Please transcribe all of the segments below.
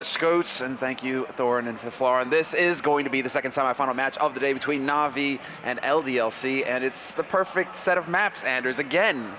Scoots, and thank you, Thorin and Florin. This is going to be the second semifinal match of the day between Na'Vi and LDLC, and it's the perfect set of maps, Anders, again.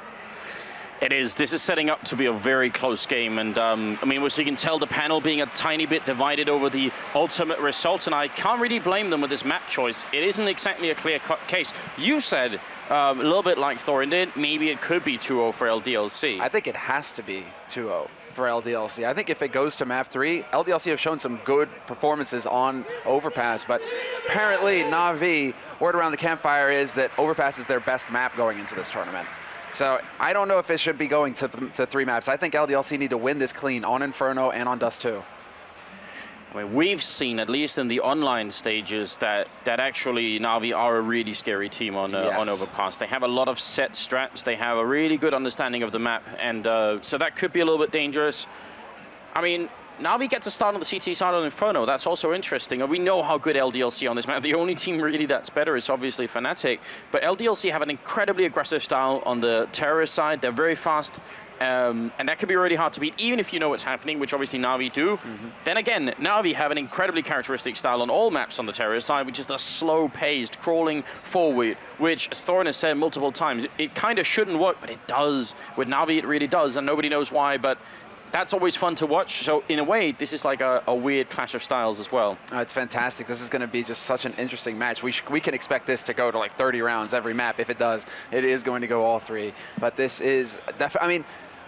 It is. This is setting up to be a very close game, and I mean, as you can tell, the panel being a tiny bit divided over the ultimate result, and I can't really blame them with this map choice. It isn't exactly a clear-cut case. You said, a little bit like Thorin did, maybe it could be 2-0 for LDLC. I think it has to be 2-0 for LDLC. I think if it goes to map 3, LDLC have shown some good performances on Overpass, but apparently Na'Vi, word around the campfire is that Overpass is their best map going into this tournament. So I don't know if it should be going to 3 maps. I think LDLC need to win this clean on Inferno and on Dust 2. I mean, we've seen, at least in the online stages, that actually Na'Vi are a really scary team on Overpass. They have a lot of set strats. They have a really good understanding of the map, and so that could be a little bit dangerous. I mean, Na'Vi gets a start on the CT side on Inferno. That's also interesting. We know how good LDLC on this map. The only team really that's better is obviously Fnatic, but LDLC have an incredibly aggressive style on the terrorist side. They're very fast. And that could be really hard to beat, even if you know what's happening, which obviously Na'Vi do. Then again, Na'Vi have an incredibly characteristic style on all maps on the terrorist side, which is the slow-paced, crawling forward, which, as Thorin has said multiple times, it kind of shouldn't work, but it does. With Na'Vi, it really does, and nobody knows why, but that's always fun to watch. So in a way, this is like a weird clash of styles as well. It's fantastic. This is going to be just such an interesting match. We can expect this to go to like 30 rounds every map. If it does, it is going to go all 3. But this is, I mean,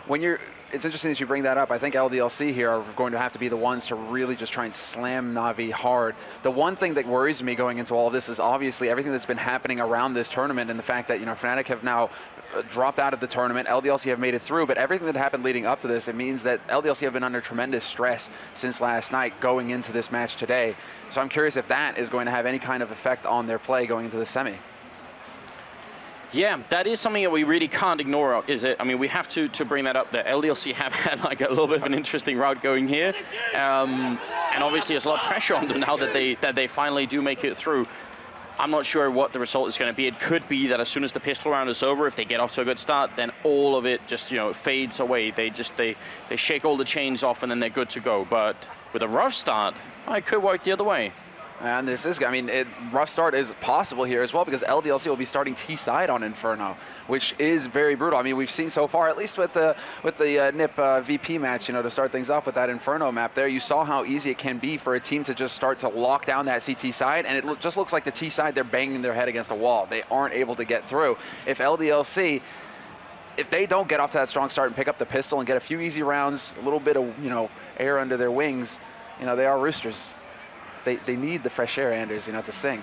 it's interesting that you bring that up. I think LDLC here are going to have to be the ones to really just try and slam Na'Vi hard. The one thing that worries me going into all of this is obviously everything that's been happening around this tournament, and the fact that, you know, Fnatic have now dropped out of the tournament. LDLC have made it through, but everything that happened leading up to this, it means that LDLC have been under tremendous stress since last night going into this match today. So I'm curious if that is going to have any kind of effect on their play going into the semi. Yeah, that is something that we really can't ignore, is it? I mean, we have to bring that up, that LDLC have had like a little bit of an interesting route going here. And obviously there's a lot of pressure on them now that they finally do make it through. I'm not sure what the result is going to be. It could be that as soon as the pistol round is over, if they get off to a good start, then all of it just, you know, fades away. They shake all the chains off and then they're good to go. But with a rough start, it could work the other way. And this is, I mean, rough start is possible here as well, because LDLC will be starting T-side on Inferno, which is very brutal. I mean, we've seen so far, at least with the NIP VP match, you know, to start things off with that Inferno map there, you saw how easy it can be for a team to just start to lock down that CT side, and it just looks like the T side, they're banging their head against a wall. They aren't able to get through. If LDLC, if they don't get off to that strong start and pick up the pistol and get a few easy rounds, a little bit of, you know, air under their wings, you know, they are roosters. They need the fresh air, Anders, you know, to sing.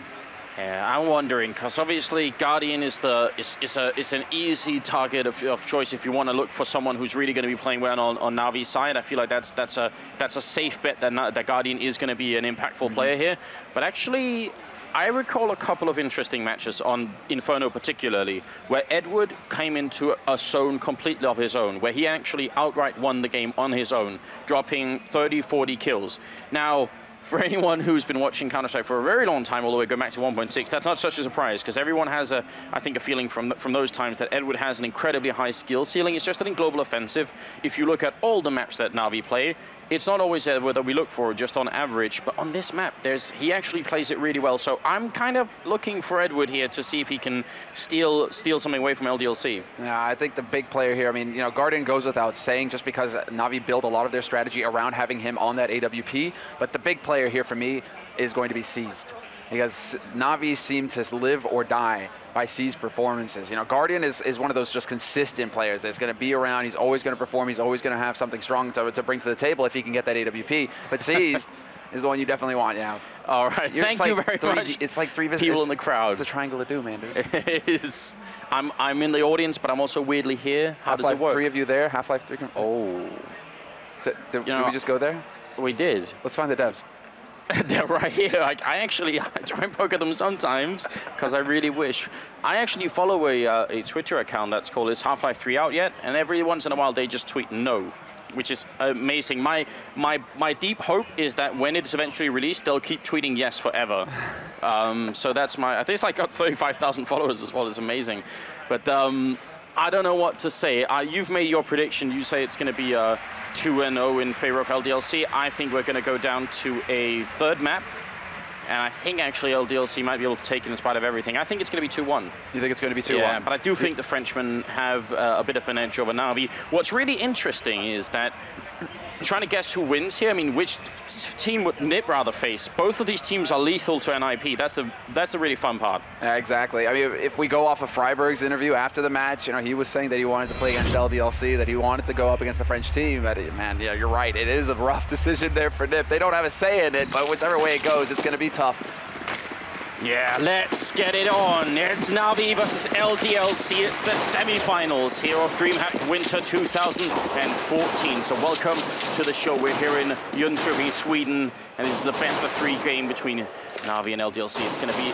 Yeah, I'm wondering, because obviously Guardian is an easy target of choice if you want to look for someone who's really going to be playing well on Na'Vi's side. I feel like that's a safe bet that Guardian is going to be an impactful player here. But actually, I recall a couple of interesting matches on Inferno particularly, where Edward came into a zone completely of his own, where he actually outright won the game on his own, dropping 30, 40 kills. Now, for anyone who's been watching Counter-Strike for a very long time, all the way going back to 1.6, that's not such a surprise, because everyone has, I think, a feeling from those times that Edward has an incredibly high skill ceiling. It's just that in Global Offensive, if you look at all the maps that Na'Vi play, it's not always Edward that we look for, just on average, but on this map, he actually plays it really well. So I'm kind of looking for Edward here to see if he can steal something away from LDLC. Yeah, I think the big player here, I mean, you know, Guardian goes without saying, just because Na'Vi built a lot of their strategy around having him on that AWP, but the big player here for me is going to be Smithzz, because Na'Vi seem to live or die by Smithzz's performances. You know, Guardian is one of those just consistent players that's going to be around. He's always going to perform. He's always going to have something strong to bring to the table if he can get that AWP. But Smithzz is the one you definitely want, yeah. All right, thank you very much. It's like three people in the crowd. It's the triangle of doom, Anders. It is. I'm in the audience, but I'm also weirdly here. How does it work? 3 of you there. Half-Life 3. Oh. Did we just go there? We did. Let's find the devs. They're right here. I try and poke at them sometimes because I really wish. I actually follow a Twitter account that's called "Is Half-Life 3 out yet?" And every once in a while they just tweet no, which is amazing. My deep hope is that when it's eventually released, they'll keep tweeting yes forever. So that's I think it's like got 35,000 followers as well. It's amazing, but I don't know what to say. You've made your prediction. You say it's going to be 2-0 in favor of LDLC. I think we're going to go down to a third map. And I think actually LDLC might be able to take it in spite of everything. I think it's going to be 2-1. You think it's going to be 2-1? Yeah, but I do think the Frenchmen have a bit of an edge over Na'Vi. What's really interesting is that trying to guess who wins here. I mean, which team would Nip rather face? Both of these teams are lethal to NIP. That's the really fun part. Yeah, exactly. I mean, if we go off of Freiburg's interview after the match, you know, he was saying that he wanted to play against LDLC, that he wanted to go up against the French team. But man, yeah, you're right. It is a rough decision there for Nip. They don't have a say in it, but whichever way it goes, it's going to be tough. Yeah, let's get it on. It's Na'Vi versus LDLC. It's the semi-finals here of DreamHack Winter 2014. So welcome to the show. We're here in Jönköping, Sweden, and this is a best-of-3 game between Na'Vi and LDLC. It's going to be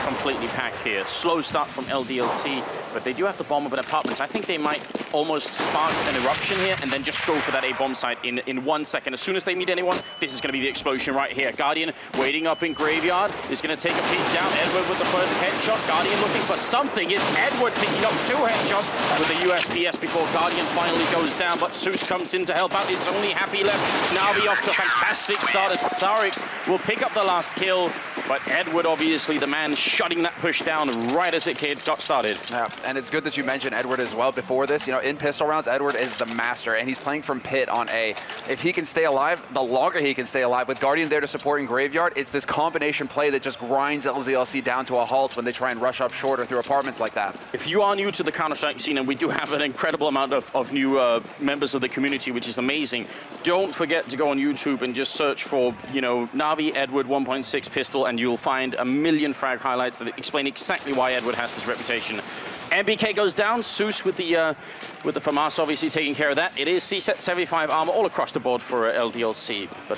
completely packed here. Slow start from LDLC, but they do have to bomb up an apartment. I think they might almost spark an eruption here and then just go for that A-bomb site in 1 second. As soon as they meet anyone, this is going to be the explosion right here. Guardian waiting up in Graveyard is going to take a peek down. Edward with the first headshot. Guardian looking for something. It's Edward picking up 2 headshots with the USPS before Guardian finally goes down, but SemiFinal comes in to help out. It's only Happy left. Na'Vi off to a fantastic start as starix will pick up the last kill. But Edward, obviously, the man shutting that push down right as it got started. Yeah, and it's good that you mentioned Edward as well before this. You know, in pistol rounds, Edward is the master, and he's playing from pit on A. If he can stay alive, the longer he can stay alive, with Guardian there to support in Graveyard, it's this combination play that just grinds LDLC down to a halt when they try and rush up short or through apartments like that. If you are new to the Counter-Strike scene, and we do have an incredible amount of new members of the community, which is amazing, don't forget to go on YouTube and just search for, you know, Na'Vi Edward 1.6 pistol, and you'll find a million frag highlights that explain exactly why Edward has this reputation. MBK goes down. SemiFinal with the FAMAS obviously taking care of that. It is C-set 75 armor all across the board for LDLC. But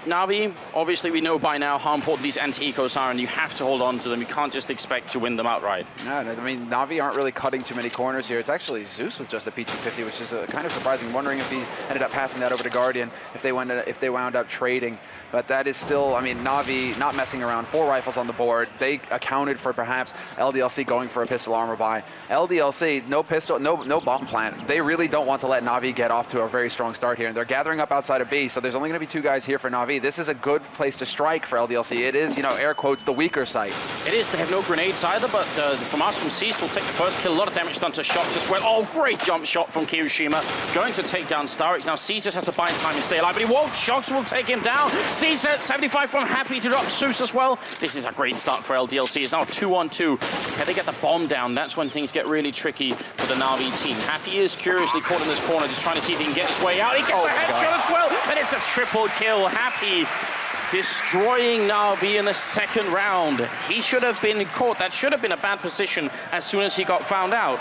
Na'Vi, obviously we know by now how important these anti-ecos are, and you have to hold on to them. You can't just expect to win them outright. Yeah, I mean, Na'Vi aren't really cutting too many corners here. It's actually Zeus with just a P250, which is kind of surprising. Wondering if he ended up passing that over to Guardian, if they wound up trading. But that is still, I mean, Na'Vi not messing around. 4 rifles on the board. They accounted for perhaps LDLC going for a pistol armor buy. LDLC, no pistol, no bomb plant. They really don't want to let Na'Vi get off to a very strong start here. And they're gathering up outside of B, so there's only going to be 2 guys here for Na'Vi. This is a good place to strike for LDLC. It is, you know, air quotes, the weaker site. It is. They have no grenades either, but FAMAS from Smithzz will take the first kill. A lot of damage done to shox as well. Oh, great jump shot from kioshima. Going to take down starix. Now Smithzz just has to buy time and stay alive, but he won't. shox will take him down. C-set 75 from Happy to drop SemiFinal as well. This is a great start for LDLC. It's now 2-on-2. Can they get the bomb down? That's when things get really tricky for the Na'Vi team. Happy is curiously caught in this corner, just trying to see if he can get his way out. He gets a headshot as well, and it's a triple kill. Happy destroying Na'Vi in the second round. He should have been caught. That should have been a bad position as soon as he got found out.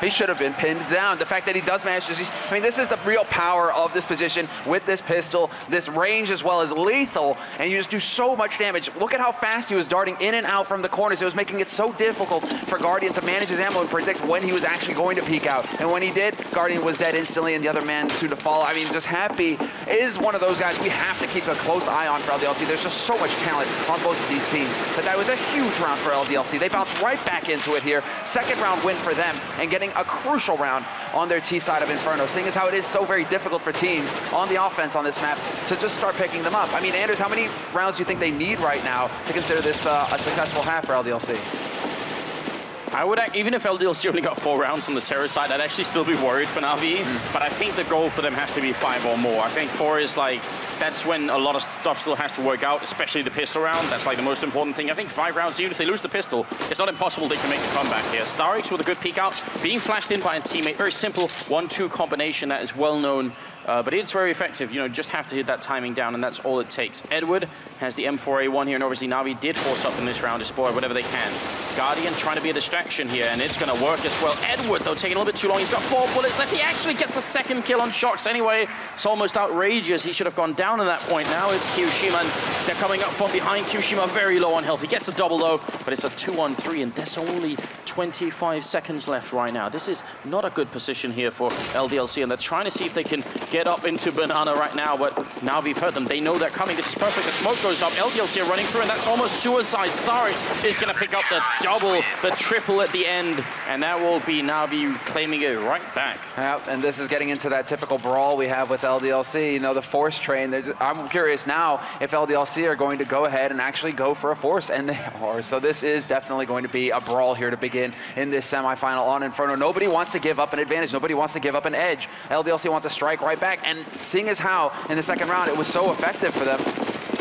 He should have been pinned down. The fact that he does manage to, I mean, this is the real power of this position with this pistol. This range as well is lethal, and you just do so much damage. Look at how fast he was darting in and out from the corners. It was making it so difficult for Guardian to manage his ammo and predict when he was actually going to peek out. And when he did, Guardian was dead instantly, and the other man soon to follow. I mean, just Happy is one of those guys we have to keep a close eye on for LDLC. There's just so much talent on both of these teams. But that was a huge round for LDLC. They bounced right back into it here. Second round win for them, and getting a crucial round on their T side of Inferno, seeing as how it is so very difficult for teams on the offense on this map to just start picking them up. I mean, Anders, how many rounds do you think they need right now to consider this a successful half for LDLC? I would, even if LDLC only got 4 rounds on the terror side, I'd actually still be worried for Na'Vi. But I think the goal for them has to be 5 or more. I think 4 is like, that's when a lot of stuff still has to work out, especially the pistol round. That's like the most important thing. I think 5 rounds, even if they lose the pistol, it's not impossible they can make the comeback here. starix with a good peek out, being flashed in by a teammate. Very simple 1-2 combination that is well known. But it's very effective, you know, just have to hit that timing down, and that's all it takes. Edward has the M4A1 here, and obviously Na'Vi did force up in this round to spoil whatever they can. Guardian trying to be a distraction here, and it's going to work as well. Edward, though, taking a little bit too long. He's got 4 bullets left. He actually gets the second kill on shox anyway. It's almost outrageous. He should have gone down at that point. Now it's kioshima, and they're coming up from behind. kioshima very low on health. He gets the double, though, but it's a 2-on-3, and there's only 25 seconds left right now. This is not a good position here for LDLC, and they're trying to see if they can get up into Banana right now, but now we've heard them. They know they're coming. This is perfect. The smoke goes up. LDLC are running through, and that's almost suicide. starix is going to pick up the double, the triple at the end, and that will be Na'Vi claiming it right back. Yep, and this is getting into that typical brawl we have with LDLC. You know, the force train. I'm curious now if LDLC are going to go ahead and actually go for a force, and they are. So this is definitely going to be a brawl here to begin in this semifinal on Inferno. Nobody wants to give up an advantage. Nobody wants to give up an edge. LDLC want to strike right back, and seeing as how in the second round it was so effective for them,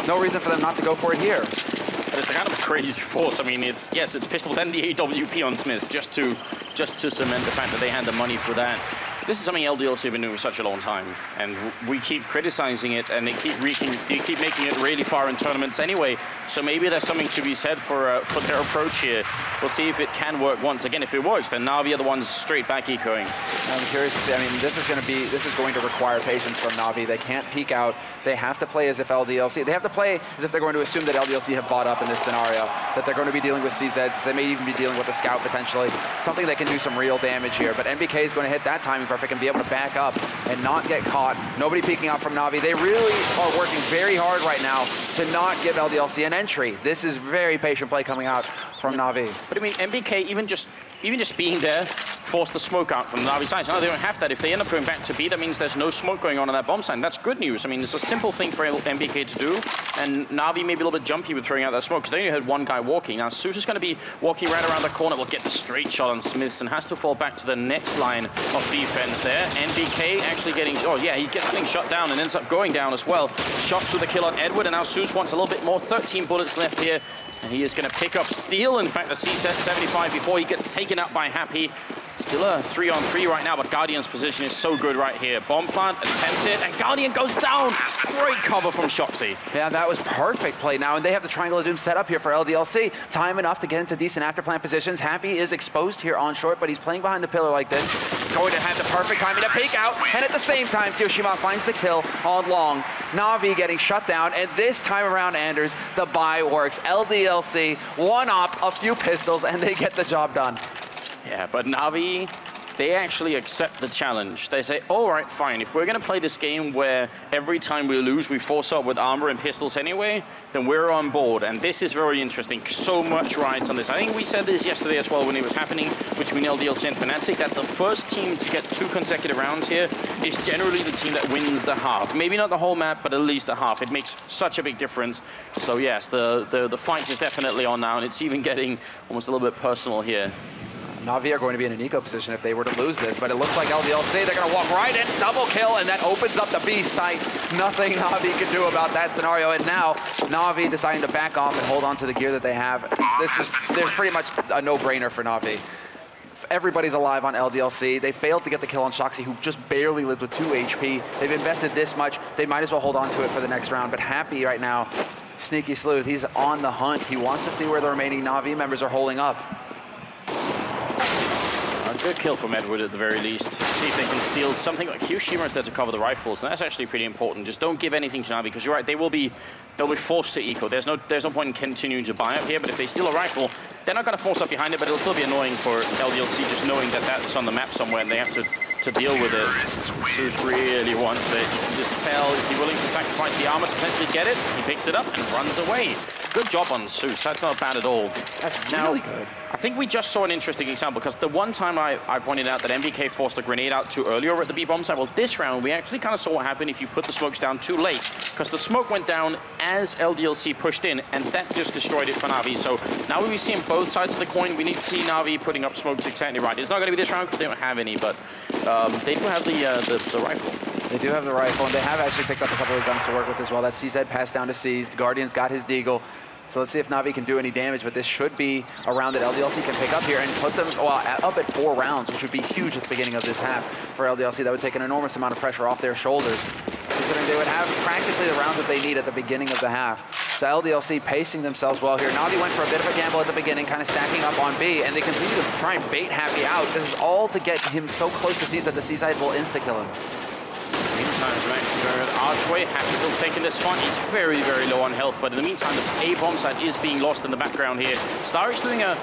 no reason for them not to go for it here. But it's a kind of a crazy force. I mean, it's pistol, then the AWP on Smithzz just to cement the fact that they had the money for that. This is something LDLC have been doing for such a long time, and we keep criticizing it, and they keep making it really far in tournaments anyway. So maybe there's something to be said for their approach here. We'll see if it can work once again. If it works, then Na'Vi are the ones straight back ecoing. I'm curious to see. I mean, this is going to require patience from Na'Vi. They can't peek out. They have to play as if LDLC. They have to play as if they're going to assume that LDLC have bought up in this scenario, that they're going to be dealing with CZs, that they may even be dealing with a scout potentially, something that can do some real damage here. But NBK is going to hit that timing perfect and be able to back up and not get caught. Nobody peeking out from Na'Vi. They really are working very hard right now to not give LDLC an entry. This is very patient play coming out from Na'Vi. But I mean, NBK even just being there forced the smoke out from the Na'Vi side. So now they don't have that. If they end up going back to B, that means there's no smoke going on that bomb side. That's good news. I mean, it's a simple thing for NBK to do, and Na'Vi may be a little bit jumpy with throwing out that smoke because they only had one guy walking. Now SemiFinal is going to be walking right around the corner. Will get the straight shot on Smithzz and has to fall back to the next line of defense there. NBK actually getting, oh yeah, he gets getting shot down and ends up going down as well. shox with a kill on Edward, and now SemiFinal wants a little bit more. 13 bullets left here. And he is going to pick up Steel, in fact, the C75 before he gets taken out by Happy. Still a 3-on-3 right now, but Guardian's position is so good right here. Bomb plant attempted, and Guardian goes down. Great cover from shoxy. Yeah, that was perfect play now, and they have the Triangle of Doom set up here for LDLC. Time enough to get into decent after-plant positions. Happy is exposed here on short, but he's playing behind the pillar like this. Going to have the perfect timing to peek out, and at the same time, kioshima finds the kill on long. Na'Vi getting shut down, and this time around, Anders, the buy works. LDLC, one op, a few pistols, and they get the job done. Yeah, but Na'Vi, they actually accept the challenge. They say, all right, fine. If we're going to play this game where every time we lose, we force up with armor and pistols anyway, then we're on board. And this is very interesting. So much rides on this. I think we said this yesterday as well when it was happening between LDLC and Fnatic, that the first team to get 2 consecutive rounds here is generally the team that wins the half. Maybe not the whole map, but at least the half. It makes such a big difference. So yes, the fight is definitely on now, and it's even getting almost a little bit personal here. Na'Vi are going to be in an eco position if they were to lose this, but it looks like LDLC, they're going to walk right in, double kill, and that opens up the B site. Nothing Na'Vi can do about that scenario, and now Na'Vi deciding to back off and hold on to the gear that they have. There's pretty much a no-brainer for Na'Vi. Everybody's alive on LDLC. They failed to get the kill on shoxy, who just barely lived with 2 HP. They've invested this much. They might as well hold on to it for the next round, but Happy right now, Sneaky Sleuth, he's on the hunt. He wants to see where the remaining Na'Vi members are holding up. A good kill from Edward at the very least. See if they can steal something like kioshima instead to cover the rifles, and that's actually pretty important. Just don't give anything to Na'Vi, because you're right, they'll be forced to eco. There's no point in continuing to buy up here, but if they steal a rifle, they're not going to force up behind it, but it'll still be annoying for LDLC just knowing that that's on the map somewhere and they have to deal with it. SemiFinal really wants it. You can just tell, is he willing to sacrifice the armor to potentially get it? He picks it up and runs away. Good job on SemiFinal. That's not bad at all. That's really good. I think we just saw an interesting example, because the one time I pointed out that NBK forced a grenade out too early over at the B bomb site, well, this round we actually kind of saw what happened if you put the smokes down too late, because the smoke went down as LDLC pushed in, and that just destroyed it for Na'Vi. So now we've seen both sides of the coin. We need to see Na'Vi putting up smokes exactly right. It's not going to be this round because they don't have any, but they do have the rifle. They do have the rifle, and they have actually picked up a couple of guns to work with as well. That CZ passed down to Seized. Guardian's got his Deagle. So let's see if Na'Vi can do any damage, but this should be a round that LDLC can pick up here and put them up at 4 rounds, which would be huge at the beginning of this half for LDLC. That would take an enormous amount of pressure off their shoulders, considering they would have practically the rounds that they need at the beginning of the half. So LDLC pacing themselves well here. Na'Vi went for a bit of a gamble at the beginning, kind of stacking up on B, and they continue to try and bait Happy out. This is all to get him so close to C that the C side will insta-kill him. Meantime, Archway, Happy still taking this fight. He's very, very low on health, but in the meantime, the A bomb site is being lost in the background here. starix doing a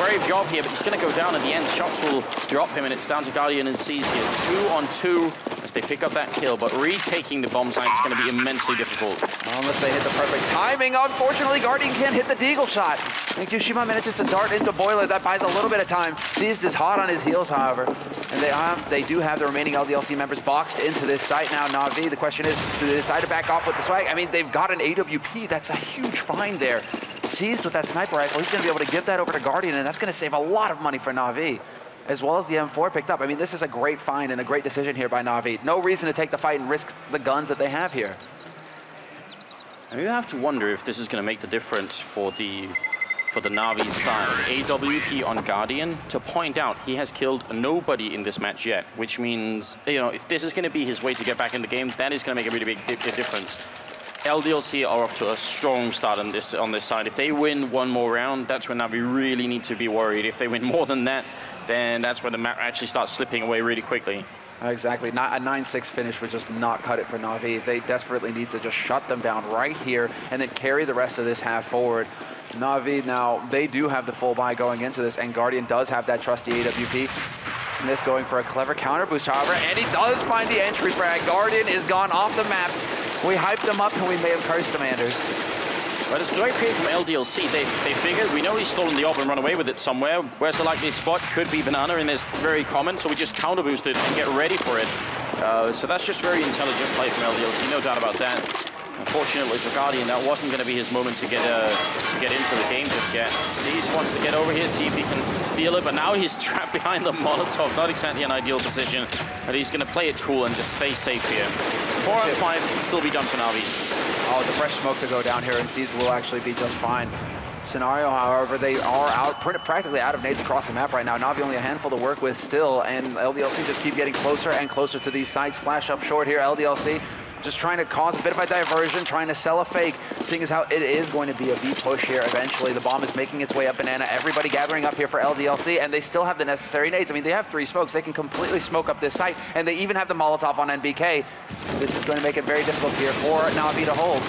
brave job here, but he's going to go down at the end. shox will drop him, and it's down to Guardian and Seized here. 2 on 2. as they pick up that kill, but retaking the bomb site is going to be immensely difficult. Unless they hit the perfect timing. Unfortunately, Guardian can't hit the deagle shot. And kioshima manages to dart into Boiler. That buys a little bit of time. Smithzz is hot on his heels, however. And they do have the remaining LDLC members boxed into this site now. Na'Vi, the question is, do they decide to back off with the swag? I mean, they've got an AWP. That's a huge find there. Seized with that sniper rifle, he's going to be able to give that over to Guardian, and that's going to save a lot of money for Na'Vi, as well as the M4 picked up. I mean, this is a great find and a great decision here by Na'Vi. No reason to take the fight and risk the guns that they have here. And you have to wonder if this is going to make the difference for the Na'Vi side. AWP on Guardian, to point out, he has killed nobody in this match yet, which means, you know, if this is going to be his way to get back in the game, that is going to make a really big difference. LDLC are off to a strong start on this side. If they win one more round, that's when Na'Vi really need to be worried. If they win more than that, then that's when the map actually starts slipping away really quickly. Exactly. A 9-6 finish would just not cut it for Na'Vi. They desperately need to just shut them down right here and then carry the rest of this half forward. Na'Vi now, they do have the full buy going into this, and Guardian does have that trusty AWP. Smithzz going for a clever counter boost, however, and he does find the entry frag. Guardian is gone off the map. We hyped them up and we may have cursed Commanders. But it's a great play from LDLC. They figured, we know he's stolen the AWP and run away with it somewhere. Where's the likely spot? Could be Banana, and it's very common, so we just counter boost it and get ready for it. So that's just very intelligent play from LDLC, no doubt about that. Unfortunately for Guardian, that wasn't going to be his moment to get into the game just yet. Smithzz wants to get over here, see if he can steal it, but now he's trapped behind the Molotov. Not exactly an ideal position, but he's going to play it cool and just stay safe here. 4 out of 5 can still be done for Na'Vi. Oh, the fresh smoke to go down here, and Smithzz will actually be just fine. Scenario, however, they are practically out of nades across the map right now. Na'Vi only a handful to work with still, and LDLC just keep getting closer and closer to these sites. Flash up short here, LDLC just trying to cause a bit of a diversion, trying to sell a fake, seeing as how it is going to be a B push here eventually. The bomb is making its way up Banana. Everybody gathering up here for LDLC, and they still have the necessary nades. I mean, they have 3 smokes. They can completely smoke up this site, and they even have the Molotov on NBK. This is going to make it very difficult here for Na'Vi to hold.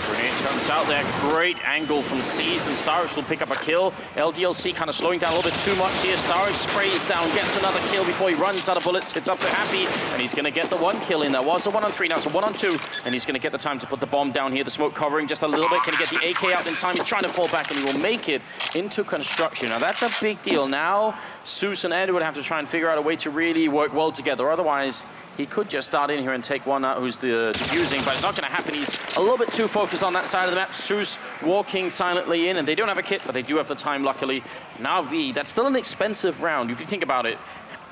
Grenade comes out there, great angle from Smithzz, and starix will pick up a kill. LDLC kind of slowing down a little bit too much here. starix sprays down, gets another kill before he runs out of bullets. It's up to Happy, and he's going to get the 1 kill in. There was a 1-on-3, now it's a 1-on-2, and he's going to get the time to put the bomb down here. The smoke covering just a little bit. Can he get the AK out in time? He's trying to fall back, and he will make it into construction. Now that's a big deal. Now Zeus and Ed would have to try and figure out a way to really work well together. Otherwise, he could just start in here and take one out who's defusing, but it's not going to happen. He's a little bit too focused on that side of the map. Zeus walking silently in, and they don't have a kit, but they do have the time, luckily. Na'Vi, that's still an expensive round, if you think about it.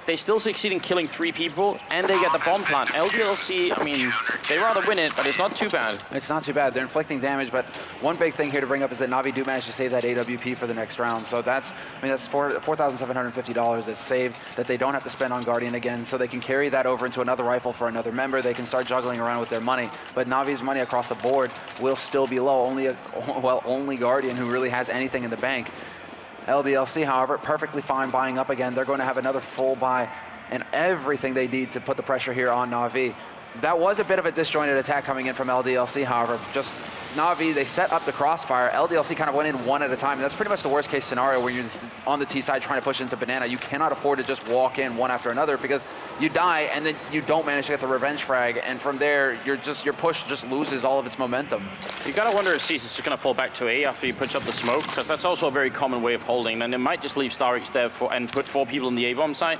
They still succeed in killing 3 people, and they get the bomb plant. LDLC, I mean, they rather win it, but it's not too bad. It's not too bad. They're inflicting damage, but one big thing here to bring up is that Na'Vi do manage to save that AWP for the next round. So that's, I mean, that's $4,750 that's saved that they don't have to spend on Guardian again. So they can carry that over into another rifle for another member. They can start juggling around with their money. But Na'Vi's money across the board will still be low. Only Guardian who really has anything in the bank. LDLC, however, perfectly fine buying up again. They're going to have another full buy and everything they need to put the pressure here on Na'Vi. That was a bit of a disjointed attack coming in from LDLC, however. Just Na'Vi, they set up the crossfire. LDLC kind of went in one at a time, and that's pretty much the worst case scenario where you're on the T side trying to push into Banana. You cannot afford to just walk in one after another because you die and then you don't manage to get the revenge frag, and from there, your push just loses all of its momentum. You gotta wonder if Smithzz is just gonna fall back to A after he puts up the smoke, because that's also a very common way of holding. Then they might just leave starix there and put 4 people in the A-bomb site.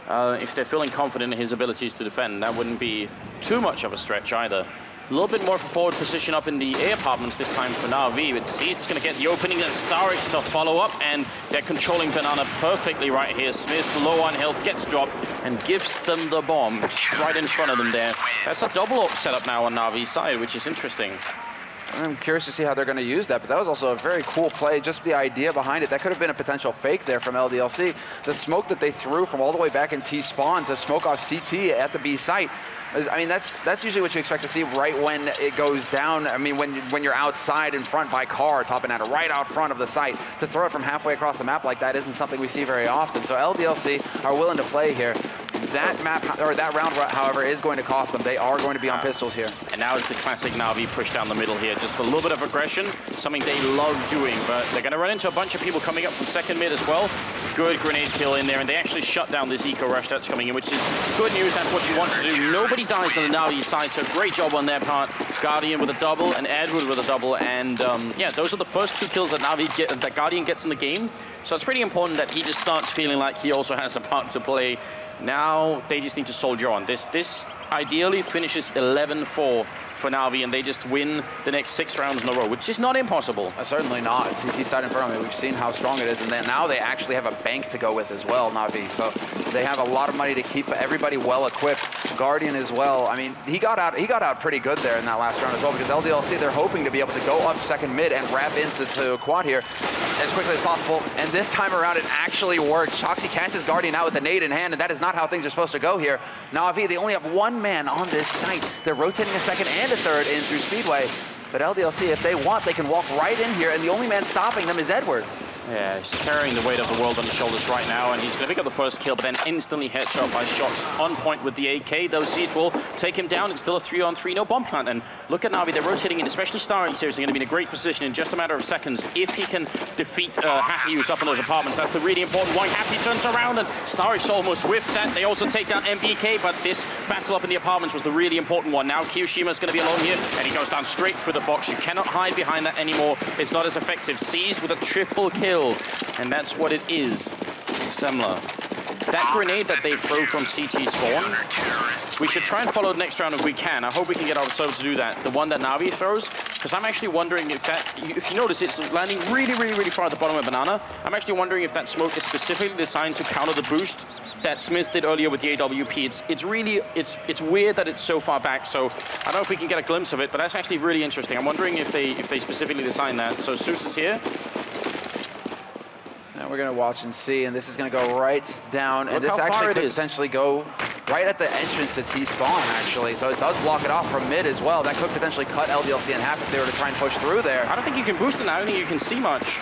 If they're feeling confident in his abilities to defend, that wouldn't be too much of a stretch either. A little bit more of a forward position up in the A apartments this time for Na'Vi, but Smithzz is going to get the opening and starix to follow up, and they're controlling Banana perfectly right here. Smithzz, low on health, gets dropped and gives them the bomb right in front of them there. That's a double AWP setup now on Na'Vi's side, which is interesting. I'm curious to see how they're going to use that, but that was also a very cool play, just the idea behind it. That could have been a potential fake there from LDLC. The smoke that they threw from all the way back in T-spawn to smoke off CT at the B site, I mean, that's usually what you expect to see right when it goes down. I mean, when you're outside in front by car, topping at right out front of the site. To throw it from halfway across the map like that isn't something we see very often. So LDLC are willing to play here. That map, or that round, however, is going to cost them. They are going to be on pistols here. And now it's the classic Na'Vi push down the middle here. Just a little bit of aggression, something they love doing. But they're going to run into a bunch of people coming up from second mid as well. Good grenade kill in there, and they actually shut down this eco rush that's coming in, which is good news. That's what you want to do. Nobody dies on the Na'Vi side, so great job on their part. Guardian with a double, and Edward with a double. And yeah, those are the first 2 kills that that Guardian gets in the game. So it's pretty important that he just starts feeling like he also has a part to play. Now they just need to soldier on. This ideally finishes 11-4 for Na'Vi, and they just win the next 6 rounds in a row, which is not impossible. Certainly not. CT side in front of me, we've seen how strong it is, and then now they actually have a bank to go with as well, Na'Vi. So they have a lot of money to keep everybody well equipped. Guardian as well. I mean, he got out pretty good there in that last round as well, because LDLC, they're hoping to be able to go up second mid and wrap into quad here as quickly as possible. And this time around, it actually worked. shoxy catches Guardian out with the nade in hand, and that is not how things are supposed to go here. Na'Vi, they only have 1 man on this site. They're rotating a second and a third in through Speedway. But LDLC, if they want, they can walk right in here, and the only man stopping them is Edward. Yeah, he's carrying the weight of the world on his shoulders right now, and he's going to pick up the first kill, but then instantly headshot by shox on point with the AK. Those Siege will take him down. It's still a 3-on-3, no bomb plant. And look at Na'Vi, they're rotating in, especially starix here is going to be in a great position in just a matter of seconds. If he can defeat Happy, who's up in those apartments, that's the really important one. Happy turns around, and starix almost whiffed that. They also take down MBK, but this battle up in the apartments was the really important one. Now kioshima is going to be alone here, and he goes down straight through the box. You cannot hide behind that anymore. It's not as effective. Seized with a triple kill. And that's what it is. Semla. That grenade that they throw from CT spawn, we should try and follow the next round if we can. I hope we can get ourselves to do that. The one that Na'Vi throws, because I'm actually wondering if that, if you notice, it's landing really far at the bottom of Banana. I'm actually wondering if that smoke is specifically designed to counter the boost that Smithzz did earlier with the AWP. It's weird that it's so far back, so I don't know if we can get a glimpse of it, but that's actually really interesting. I'm wondering if they specifically designed that. So SemiFinal is here. Now we're going to watch and see, and this is going to go right down, and this actually could potentially go right at the entrance to T-spawn, actually. So it does block it off from mid as well. That could potentially cut LDLC in half if they were to try and push through there. I don't think you can boost it now. I don't think you can see much.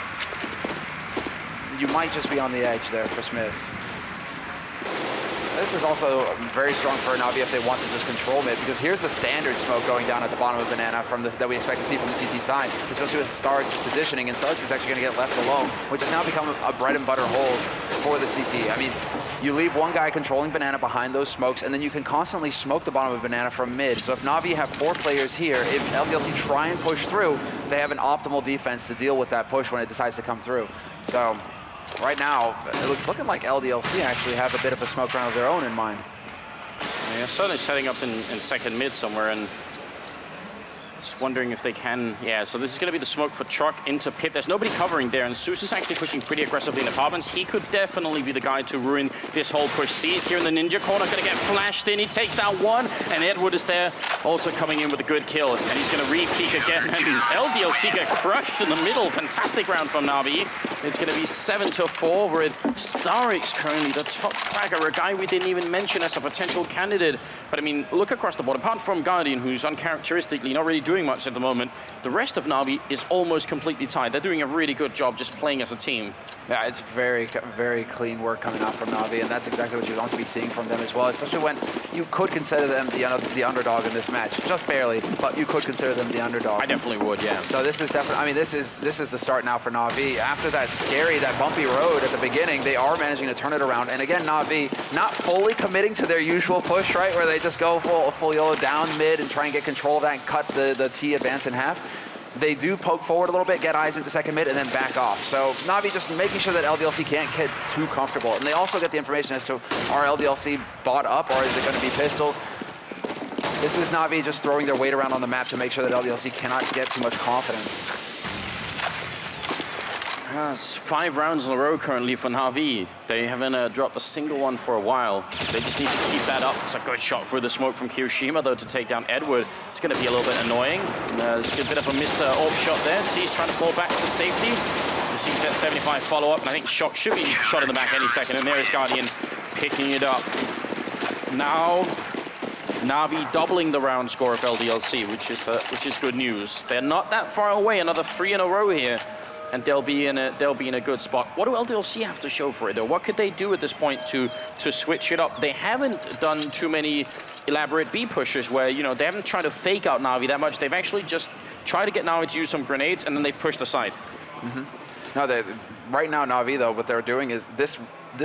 You might just be on the edge there for Smithzz. This is also very strong for Na'Vi if they want to just control mid, because here's the standard smoke going down at the bottom of Banana that we expect to see from the CT side, especially with starix's positioning, and starix is actually going to get left alone, which has now become a bread and butter hold for the CT. I mean, you leave one guy controlling Banana behind those smokes, and then you can constantly smoke the bottom of Banana from mid. So if Na'Vi have 4 players here, if LDLC try and push through, they have an optimal defense to deal with that push when it decides to come through. So right now, it's looking like LDLC actually have a bit of a smoke round of their own in mind. Yeah, certainly setting up in second mid somewhere, and just wondering if they can. Yeah, so this is going to be the smoke for Truck into Pit. There's nobody covering there, and SemiFinal is actually pushing pretty aggressively in apartments. He could definitely be the guy to ruin this whole push. Seized here in the ninja corner, going to get flashed in. He takes down one, and Edward is there, also coming in with a good kill. And he's going to re-peek again, and LDLC get crushed in the middle. Fantastic round from Na'Vi. It's going to be 7-4 with starix currently the top fragger, a guy we didn't even mention as a potential candidate. But I mean, look across the board. Apart from Guardian, who's uncharacteristically not really doing much at the moment, the rest of Na'Vi is almost completely tied. They're doing a really good job just playing as a team. Yeah, it's very clean work coming out from Na'Vi, and that's exactly what you want to be seeing from them as well, especially when you could consider them the underdog in this match. Just barely, but you could consider them the underdog. I definitely would, yeah. So this is definitely, I mean, this is the start now for Na'Vi. After that bumpy road at the beginning, they are managing to turn it around. And again, Na'Vi not fully committing to their usual push, right, where they just go full YOLO down mid and try and get control of that and cut the T advance in half. They do poke forward a little bit, get eyes into second mid, and then back off. So Na'Vi just making sure that LDLC can't get too comfortable. And they also get the information as to, are LDLC bought up, or is it going to be pistols? This is Na'Vi just throwing their weight around on the map to make sure that LDLC cannot get too much confidence. It's 5 rounds in a row currently for Na'Vi. They haven't dropped a single one for a while. They just need to keep that up. It's a good shot through the smoke from kioshima, though, to take down Edward. It's going to be a little bit annoying. There's a bit of a missed AWP shot there. C's trying to fall back to safety. The C set 75 follow-up, and I think shox should be shot in the back any second. And there is Guardian picking it up. Now, Na'Vi doubling the round score of LDLC, which is good news. They're not that far away. Another 3 in a row here. and they'll be in a good spot. What do LDLC have to show for it, though? What could they do at this point to switch it up? They haven't done too many elaborate B pushes where, you know, they haven't tried to fake out Na'Vi that much. They've actually just tried to get Na'Vi to use some grenades, and then they pushed aside. No, right now, Na'Vi, though, what they're doing is this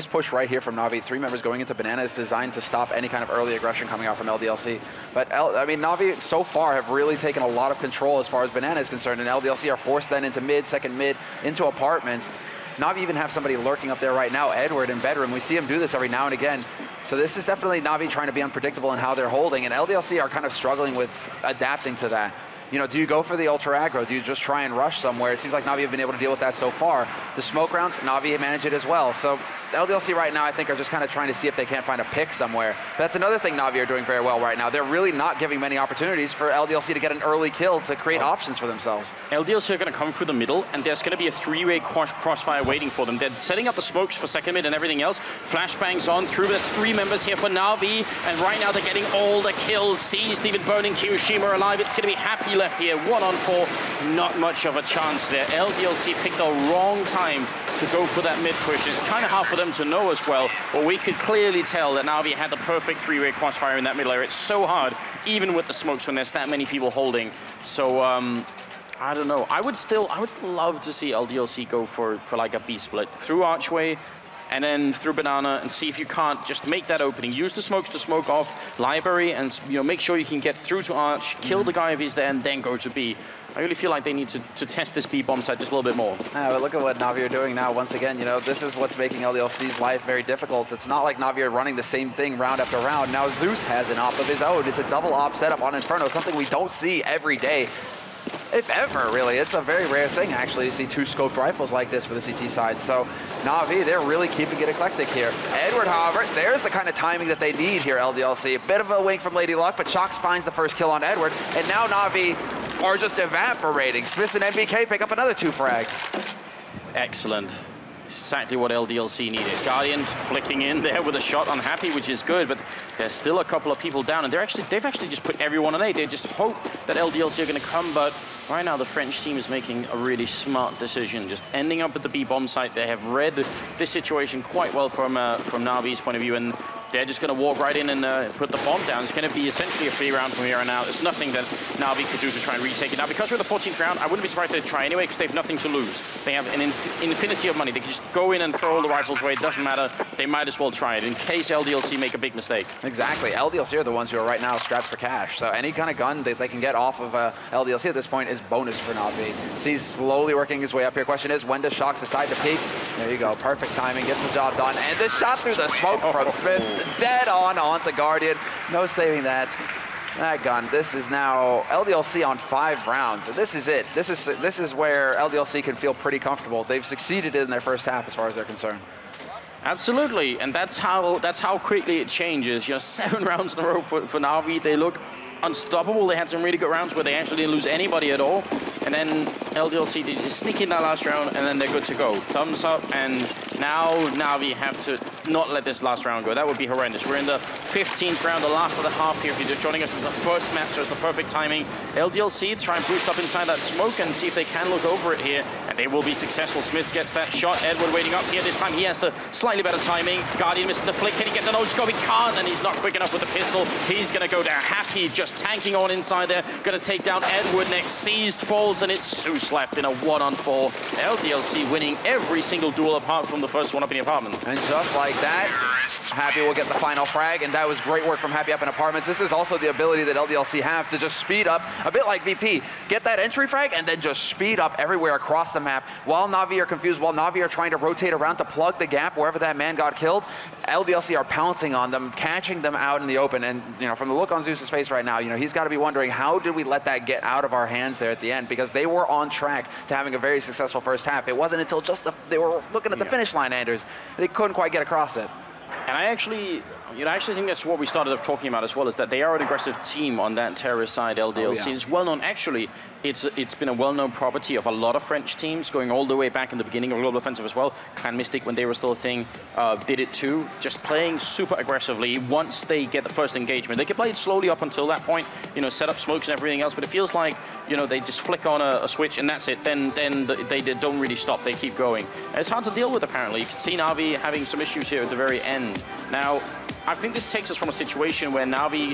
push right here from Na'Vi, 3 members going into Banana, is designed to stop any kind of early aggression coming out from LDLC. But, I mean, Na'Vi so far have really taken a lot of control as far as Banana is concerned, and LDLC are forced then into mid, second mid, into apartments. Na'Vi even have somebody lurking up there right now, Edward in bedroom. We see him do this every now and again. So this is definitely Na'Vi trying to be unpredictable in how they're holding, and LDLC are kind of struggling with adapting to that. You know, do you go for the ultra aggro? Do you just try and rush somewhere? It seems like Na'Vi have been able to deal with that so far. The smoke rounds, Na'Vi manage it as well. So LDLC right now, I think, are just kind of trying to see if they can't find a pick somewhere. That's another thing Na'Vi are doing very well right now. They're really not giving many opportunities for LDLC to get an early kill to create options for themselves. LDLC are going to come through the middle, and there's going to be a 3-way crossfire waiting for them. They're setting up the smokes for second mid and everything else. Flashbangs on through. There's 3 members here for Na'Vi, and right now they're getting all the kills. Seized, even burning kioshima alive. It's going to be Happy left here. 1-on-4. Not much of a chance there. LDLC picked the wrong time to go for that mid push. It's kind of hard for them to know as well, but we could clearly tell that Na'Vi had the perfect 3-way crossfire in that middle area. It's so hard, even with the smokes, when there's that many people holding. So I don't know. I would still love to see LDLC go for like a B split through Archway and then through Banana, and see if you can't just make that opening. Use the smokes to smoke off Library, and, you know, make sure you can get through to Arch, kill the guy if he's there, and then go to B. I really feel like they need to test this B bomb site just a little bit more. But look at what Na'Vi are doing now. Once again, you know, this is what's making LDLC's life very difficult. It's not like Na'Vi are running the same thing round after round. Now Zeus has an op of his own. It's a double op setup on Inferno, something we don't see every day. If ever, really. It's a very rare thing, actually, to see 2 scoped rifles like this for the CT side. So Na'Vi, they're really keeping it eclectic here. Edward, however, there's the kind of timing that they need here, LDLC. A bit of a wink from Lady Luck, but shox finds the first kill on Edward, and now Na'Vi are just evaporating. Smithzz and MBK pick up another 2 frags. Excellent. Exactly what LDLC needed. Guardian flicking in there with a shot on Happy, which is good, but there's still a couple of people down, and they've actually just put everyone on A. They just hope that LDLC are going to come, but right now the French team is making a really smart decision, just ending up at the B bomb site. They have read this situation quite well from Na'Vi's point of view, and they're just going to walk right in and put the bomb down. It's going to be essentially a free round from here on out. There's nothing that Na'Vi could do to try and retake it. Now, because we're the 14th round, I wouldn't be surprised if they try anyway, because they have nothing to lose. They have an infinity of money. They can just go in and throw all the rifles away. It doesn't matter. They might as well try it in case LDLC make a big mistake. Exactly. LDLC are the ones who are right now strapped for cash. So any kind of gun that they can get off of LDLC at this point is bonus for Na'Vi. He's slowly working his way up here. Question is, when does shox decide to peek? There you go. Perfect timing. Gets the job done. And the shot through the smoke from Smithzz. Dead onto Guardian. No saving that. That gun. This is now LDLC on 5 rounds. So this is it. This is where LDLC can feel pretty comfortable. They've succeeded in their first half as far as they're concerned. Absolutely, and that's how quickly it changes. You know, 7 rounds in a row for Na'Vi. They look unstoppable. They had some really good rounds where they actually didn't lose anybody at all. And then LDLC, they just sneak in that last round, and then they're good to go. Thumbs up, and now Na'Vi have to not let this last round go. That would be horrendous. We're in the 15th round, the last of the half here. If you're just joining us, it's the first match, so it's the perfect timing. LDLC try and boost up inside that smoke and see if they can look over it here, and they will be successful. Smithzz gets that shot. Edward waiting up here this time. He has the slightly better timing. Guardian misses the flick. Can he get the no-scope? He can't, and he's not quick enough with the pistol. He's going to go down. Happy just tanking on inside there. Going to take down Edward next. Seized, falls, and it's Zeus left in a 1-on-4. LDLC winning every single duel apart from the first one up in the apartments. And just like that, Happy will get the final frag, and that was great work from Happy up in apartments. This is also the ability that LDLC have to just speed up, a bit like VP. Get that entry frag, and then just speed up everywhere across the map. While Na'Vi are confused, while Na'Vi are trying to rotate around to plug the gap wherever that man got killed, LDLC are pouncing on them, catching them out in the open. And, you know, from the look on Zeus's face right now, you know, he's got to be wondering, how did we let that get out of our hands there at the end? Because they were on track to having a very successful first half. It wasn't until just they were looking at the finish line, Anders. They couldn't quite get across it. And I actually You know, I actually think that's what we started off talking about as well, is that they are an aggressive team on that terrorist side, LDLC. Oh, yeah. It's well known, actually, it's been a well-known property of a lot of French teams, going all the way back in the beginning of Global Offensive as well. Clan Mystic, when they were still a thing, did it too. Just playing super aggressively once they get the first engagement. They can play it slowly up until that point, you know, set up smokes and everything else, but it feels like, you know, they just flick on a switch and that's it. Then they don't really stop, they keep going. And it's hard to deal with, apparently. You can see Na'Vi having some issues here at the very end. Now, I think this takes us from a situation where Na'Vi,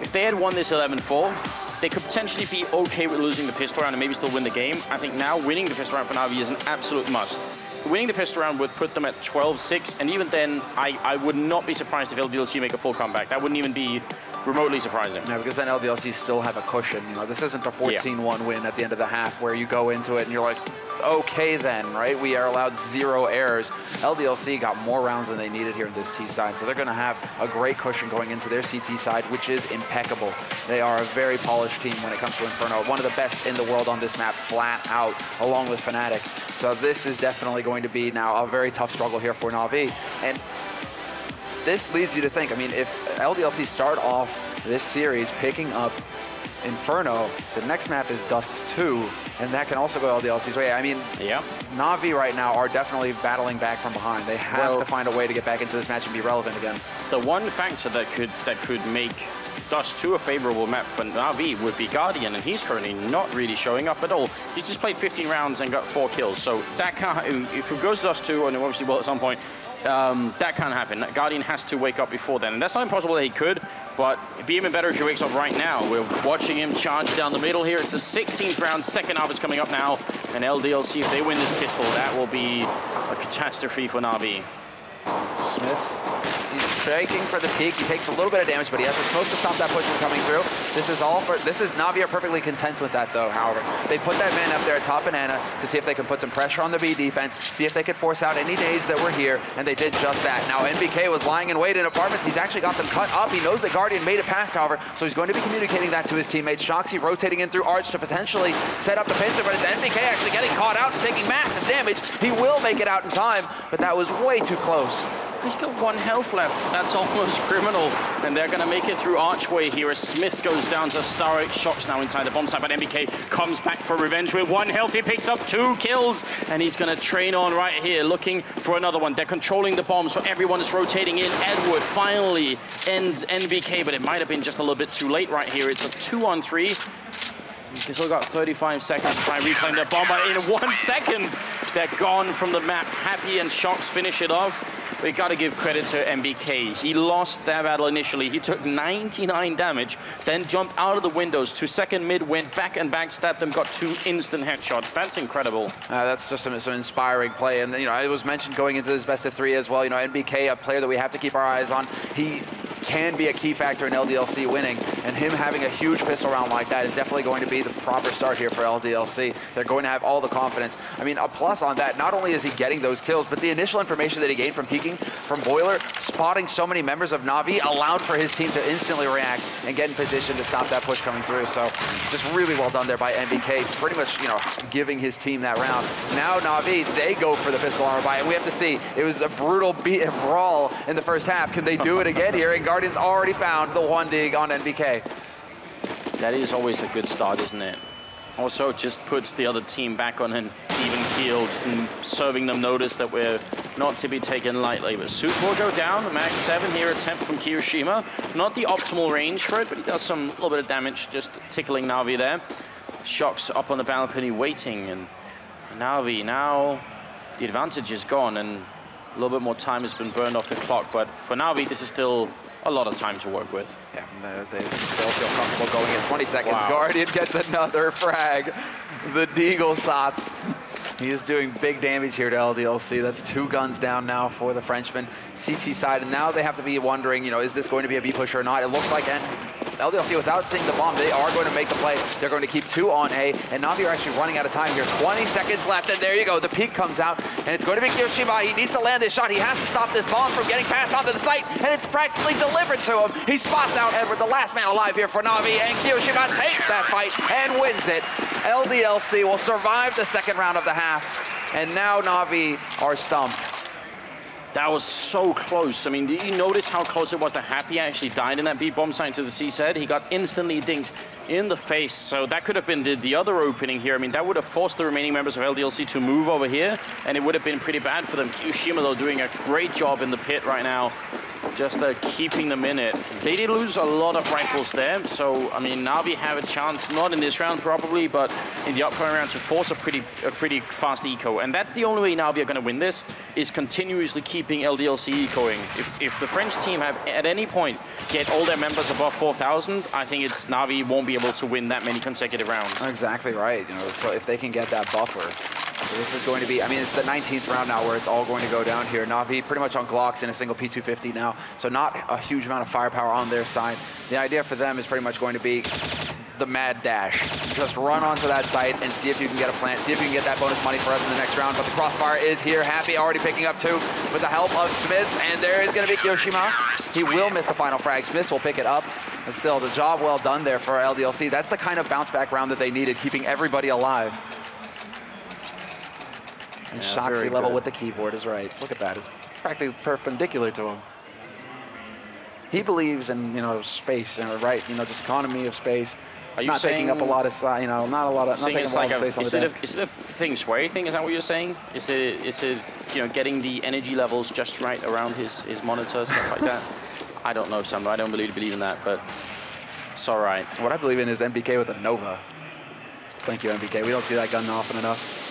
if they had won this 11-4, they could potentially be okay with losing the pistol round and maybe still win the game. I think now winning the pistol round for Na'Vi is an absolute must. Winning the pistol round would put them at 12-6, and even then, I would not be surprised if LDLC make a full comeback. That wouldn't even be remotely surprising. No, because then LDLC still have a cushion. You know, this isn't a 14-1 win at the end of the half where you go into it and you're like, okay then, right? We are allowed 0 errors. LDLC got more rounds than they needed here in this T side, so they're going to have a great cushion going into their CT side, which is impeccable. They are a very polished team when it comes to Inferno, one of the best in the world on this map, flat out, along with Fnatic. So this is definitely going to be now a very tough struggle here for Na'Vi. And this leads you to think, I mean, if LDLC start off this series picking up Inferno, the next map is Dust 2, and that can also go LDLC's way. I mean, yeah, Na'Vi right now are definitely battling back from behind. They have to find a way to get back into this match and be relevant again. The one factor that could make Dust 2 a favorable map for Na'Vi would be Guardian, and he's currently not really showing up at all. He's just played 15 rounds and got 4 kills, so that can't, if it goes to Dust 2, and it obviously will at some point, that can't happen. Guardian has to wake up before then, and that's not impossible that he could, but it'd be even better if he wakes up right now. We're watching him charge down the middle here. It's the 16th round, second half is coming up now, and LDLC, if they win this pistol, that will be a catastrophe for Na'Vi. Smithzz, he's striking for the peak. He takes a little bit of damage, but he has the smoke to stop that push from coming through. This is Na'Vi are perfectly content with that though, however. They put that man up there at top banana to see if they can put some pressure on the B defense, see if they could force out any nades that were here, and they did just that. Now NBK was lying in wait in apartments. He's actually got them cut up. He knows that Guardian made it past, however, so he's going to be communicating that to his teammates. shox rotating in through Arch to potentially set up the pincer, but it's NBK actually getting caught out and taking massive damage. He will make it out in time, but that was way too close. He's got 1 health left. That's almost criminal. And they're going to make it through Archway here as Smithzz goes down to starix. shox now inside the bomb site, but NBK comes back for revenge with 1 health. He picks up 2 kills, and he's going to train on right here, looking for another one. They're controlling the bomb, so everyone is rotating in. Edward finally ends NBK, but it might have been just a little bit too late right here. It's a 2-on-3. He's still got 35 seconds to try and reclaim their bomb, but in 1 second, they're gone from the map. Happy and shox finish it off. We got to give credit to NBK. He lost that battle initially. He took 99 damage, then jumped out of the windows to second mid, went back and backstabbed them, got 2 instant headshots. That's incredible. That's just some inspiring play. And, you know, it was mentioned going into this best of 3 as well. You know, NBK, a player that we have to keep our eyes on. He can be a key factor in LDLC winning, and him having a huge pistol round like that is definitely going to be the proper start here for LDLC. They're going to have all the confidence. I mean, a plus on that, not only is he getting those kills, but the initial information that he gained from peeking from Boiler, spotting so many members of Na'Vi, allowed for his team to instantly react and get in position to stop that push coming through. So just really well done there by NBK, pretty much, you know, giving his team that round. Now Na'Vi, they go for the pistol armor buy, and we have to see, it was a brutal brawl in the first half. Can they do it again here? And Guardian's already found the 1 dig on NBK. That is always a good start, isn't it? Also, just puts the other team back on an even keel, just serving them notice that we're not to be taken lightly. But Suit will go down. Max 7 here, attempt from Kioshima. Not the optimal range for it, but he does some little bit of damage, just tickling Na'Vi there. shox up on the balcony waiting, and Na'Vi now the advantage is gone, and a little bit more time has been burned off the clock. But for Na'Vi, this is still a lot of time to work with. Yeah, they still feel comfortable going in 20 seconds. Wow. Guardian gets another frag. The Deagle shots. He is doing big damage here to LDLC. That's 2 guns down now for the Frenchman. CT side, and now they have to be wondering, you know, is this going to be a B push or not? It looks like LDLC, without seeing the bomb, they are going to make the play. They're going to keep 2 on A, and Na'Vi are actually running out of time here. 20 seconds left, and there you go. The peak comes out, and it's going to be kioshima. He needs to land this shot. He has to stop this bomb from getting passed onto the site, and it's practically delivered to him. He spots out Edward, the last man alive here for Na'Vi, and kioshima takes that fight and wins it. LDLC will survive the second round of the half, and now Na'Vi are stumped. That was so close. I mean, did you notice how close it was that Happy actually died in that B bomb site to the CZ? He got instantly dinked in the face. So that could have been the other opening here. I mean, that would have forced the remaining members of LDLC to move over here, and it would have been pretty bad for them. kioshima, though, doing a great job in the pit right now, just keeping them in it. They did lose a lot of rifles there, so, I mean, Na'Vi have a chance, not in this round probably, but in the upcoming round to force a pretty fast eco. And that's the only way Na'Vi are going to win this, is continuously keeping LDLC ecoing. If the French team have, at any point, get all their members above 4,000, I think it's Na'Vi won't be able to win that many consecutive rounds. Exactly right. You know, so if they can get that buffer. So this is going to be, I mean, it's the 19th round now where it's all going to go down here. Na'Vi pretty much on Glocks in a single P250 now, so not a huge amount of firepower on their side. The idea for them is pretty much going to be the mad dash. Just run onto that site and see if you can get a plant, see if you can get that bonus money for us in the next round. But the crossfire is here. Happy already picking up 2 with the help of Smithzz, and there is going to be kioshima. He will miss the final frag. Smithzz will pick it up. But still, the job well done there for LDLC. That's the kind of bounce back round that they needed, keeping everybody alive. And yeah, Shoxy level with the keyboard is right. Look at that. It's practically perpendicular to him. He believes in, you know, space, you know, right? You know, just economy of space. Are you not saying, taking up a lot of, you know, not a lot of, not taking it's a lot like of space on the desk. Is it a feng shui thing? Is that what you're saying? Is it you know, getting the energy levels just right around his monitor, stuff like that? I don't know, Sam. I don't really believe in that, but it's all right. What I believe in is MBK with a Nova. Thank you, MBK. We don't see that gun often enough.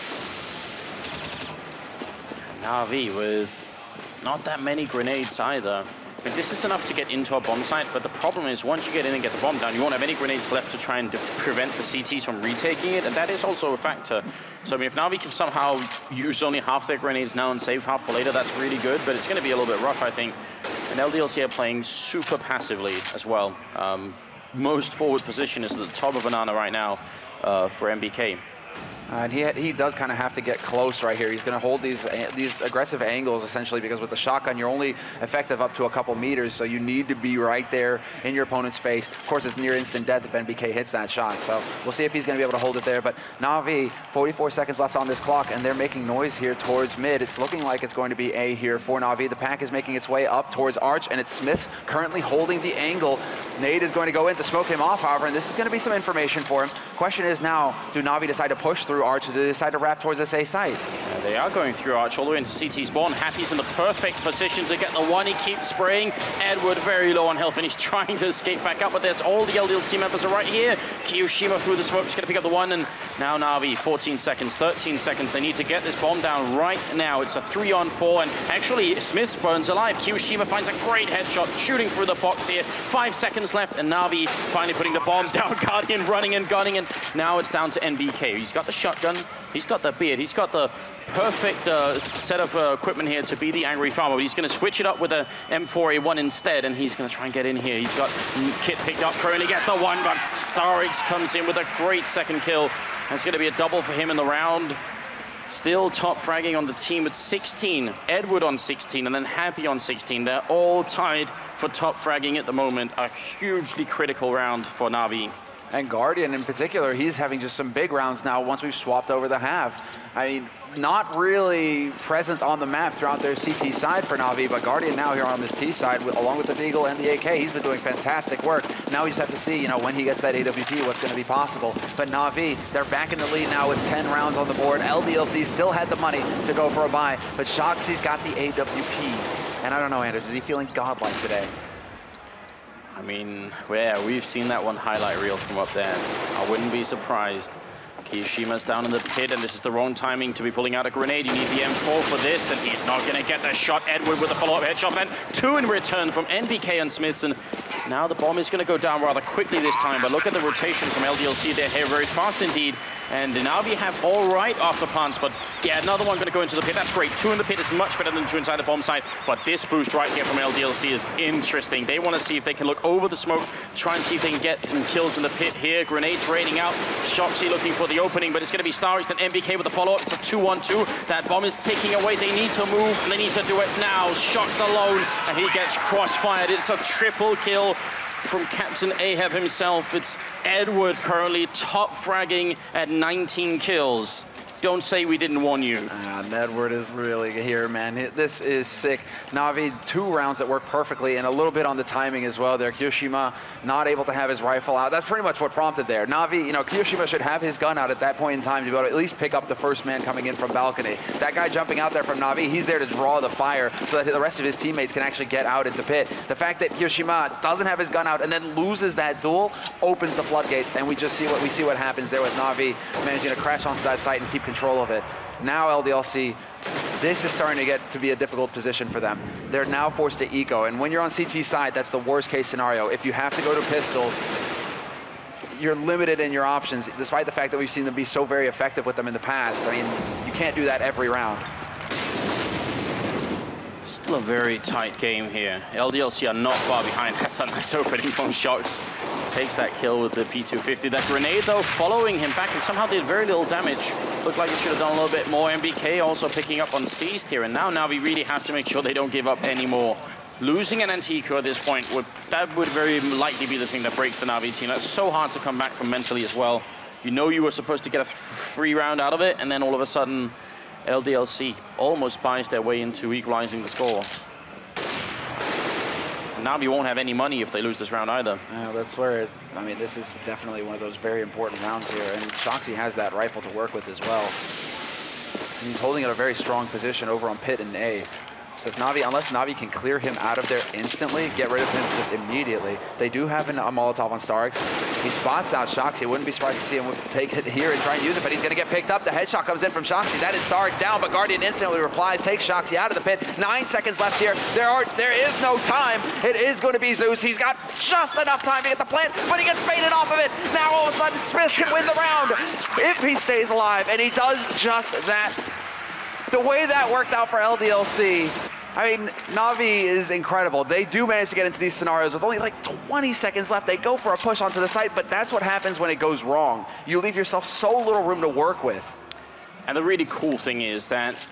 Na'Vi with not that many grenades either. I mean, this is enough to get into a bomb site, but the problem is once you get in and get the bomb down, you won't have any grenades left to try and prevent the CTs from retaking it, and that is also a factor. So I mean, if Na'Vi can somehow use only half their grenades now and save half for later, that's really good, but it's going to be a little bit rough, I think. And LDLC are playing super passively as well. Most forward position is at the top of Banana right now for MBK. And he does kind of have to get close right here. He's going to hold these aggressive angles, essentially, because with the shotgun, you're only effective up to a couple meters, so you need to be right there in your opponent's face. Of course, it's near instant death if NBK hits that shot, so we'll see if he's going to be able to hold it there. But Na'Vi, 44 seconds left on this clock, and they're making noise here towards mid. It's looking like it's going to be A here for Na'Vi. The pack is making its way up towards Arch, and it's Smithzz currently holding the angle. Nade is going to go in to smoke him off, however, and this is going to be some information for him. Question is now, do Na'Vi decide to push through Arch, or do they decide to wrap towards this A site? Yeah, they are going through Arch all the way into CT spawn. Happy's in the perfect position to get the one. He keeps spraying. Edward very low on health, and he's trying to escape back up, but there's all the LDLC members are right here. kioshima through the smoke, just going to pick up the one, and now Na'Vi, 14 seconds, 13 seconds. They need to get this bomb down right now. It's a 3-on-4, and actually Smithzz burns alive. kioshima finds a great headshot, shooting through the box here. 5 seconds left, and Na'Vi finally putting the bomb down. Guardian running and gunning, and now it's down to NBK. He's got the shotgun, he's got the beard, he's got the perfect set of equipment here to be the angry farmer, but he's going to switch it up with a M4A1 instead, and he's going to try and get in here. He's got Kit picked up, currently gets the one, but starix comes in with a great second kill. That's going to be a double for him in the round. Still top fragging on the team with 16. Edward on 16, and then Happy on 16. They're all tied for top fragging at the moment. A hugely critical round for Na'Vi. And Guardian in particular, he's having just some big rounds now once we've swapped over the half. I mean, not really present on the map throughout their CT side for Na'Vi, but Guardian now here on this T side, along with the Deagle and the AK, he's been doing fantastic work. Now we just have to see, you know, when he gets that AWP, what's going to be possible. But Na'Vi, they're back in the lead now with 10 rounds on the board. LDLC still had the money to go for a buy, but Shoxy's got the AWP. And I don't know, Anders, is he feeling godlike today? I mean, yeah, we've seen that one highlight reel from up there. I wouldn't be surprised. kiyoshima's down in the pit, and this is the wrong timing to be pulling out a grenade. You need the M4 for this, and he's not going to get the shot. Edward with a follow-up headshot, then 2 in return from NBK and Smithzz, and now the bomb is going to go down rather quickly this time, but look at the rotation from LDLC. They're here very fast indeed, and now we have all right after plants, but yeah, another one going to go into the pit. That's great. 2 in the pit is much better than 2 inside the bomb site, but this boost right here from LDLC is interesting. They want to see if they can look over the smoke, try and see if they can get some kills in the pit here. Grenades raining out. Shoxy looking for the opening, but it's going to be starix and NBK with the follow-up. It's a 2-1-2. That bomb is ticking away. They need to move, and they need to do it now. shox alone, and he gets cross-fired. It's a triple kill from Captain Ahab himself. It's Edward currently top fragging at 19 kills. don't say we didn't warn you. Edward is really here, man. This is sick. Na'Vi, 2 rounds that work perfectly, and a little bit on the timing as well there. Kioshima not able to have his rifle out. That's pretty much what prompted there. Na'Vi, you know, Kioshima should have his gun out at that point in time to be able to at least pick up the first man coming in from balcony. That guy jumping out there from Na'Vi, he's there to draw the fire so that the rest of his teammates can actually get out into pit. The fact that Kioshima doesn't have his gun out and then loses that duel opens the floodgates, and we see what happens there with Na'Vi managing to crash onto that site and keep control of it. Now LDLC, this is starting to get to be a difficult position for them. They're now forced to eco, and when you're on CT side, that's the worst case scenario. If you have to go to pistols, you're limited in your options, despite the fact that we've seen them be so very effective with them in the past. I mean, you can't do that every round. Still a very tight game here. LDLC are not far behind. That's a nice opening from shox. Takes that kill with the P250. That grenade, though, following him back and somehow did very little damage. Looked like it should have done a little bit more. MBK also picking up on Seized here. And now we really have to make sure they don't give up anymore. Losing an anti-eco at this point, that would very likely be the thing that breaks the Na'Vi team. That's so hard to come back from mentally as well. You know you were supposed to get a free round out of it, and then all of a sudden, LDLC almost buys their way into equalizing the score. Na'Vi won't have any money if they lose this round either. That's where, I mean, this is definitely one of those very important rounds here, and shoxy has that rifle to work with as well. And he's holding at a very strong position over on pit and A. So if Na'Vi, unless Na'Vi can clear him out of there instantly, get rid of him just immediately. They do have a Molotov on starix. He spots out shoxy. Wouldn't be surprised to see him take it here and try and use it, but he's going to get picked up. The headshot comes in from shoxy. That is starix down, but Guardian instantly replies, takes shoxy out of the pit. 9 seconds left here. There is no time. It is going to be Zeus. He's got just enough time to get the plant, but he gets baited off of it. Now all of a sudden, Smithzz can win the round if he stays alive, and he does just that. The way that worked out for LDLC, I mean, Na'Vi is incredible. They do manage to get into these scenarios with only like 20 seconds left. They go for a push onto the site, but that's what happens when it goes wrong. You leave yourself so little room to work with. And the really cool thing is that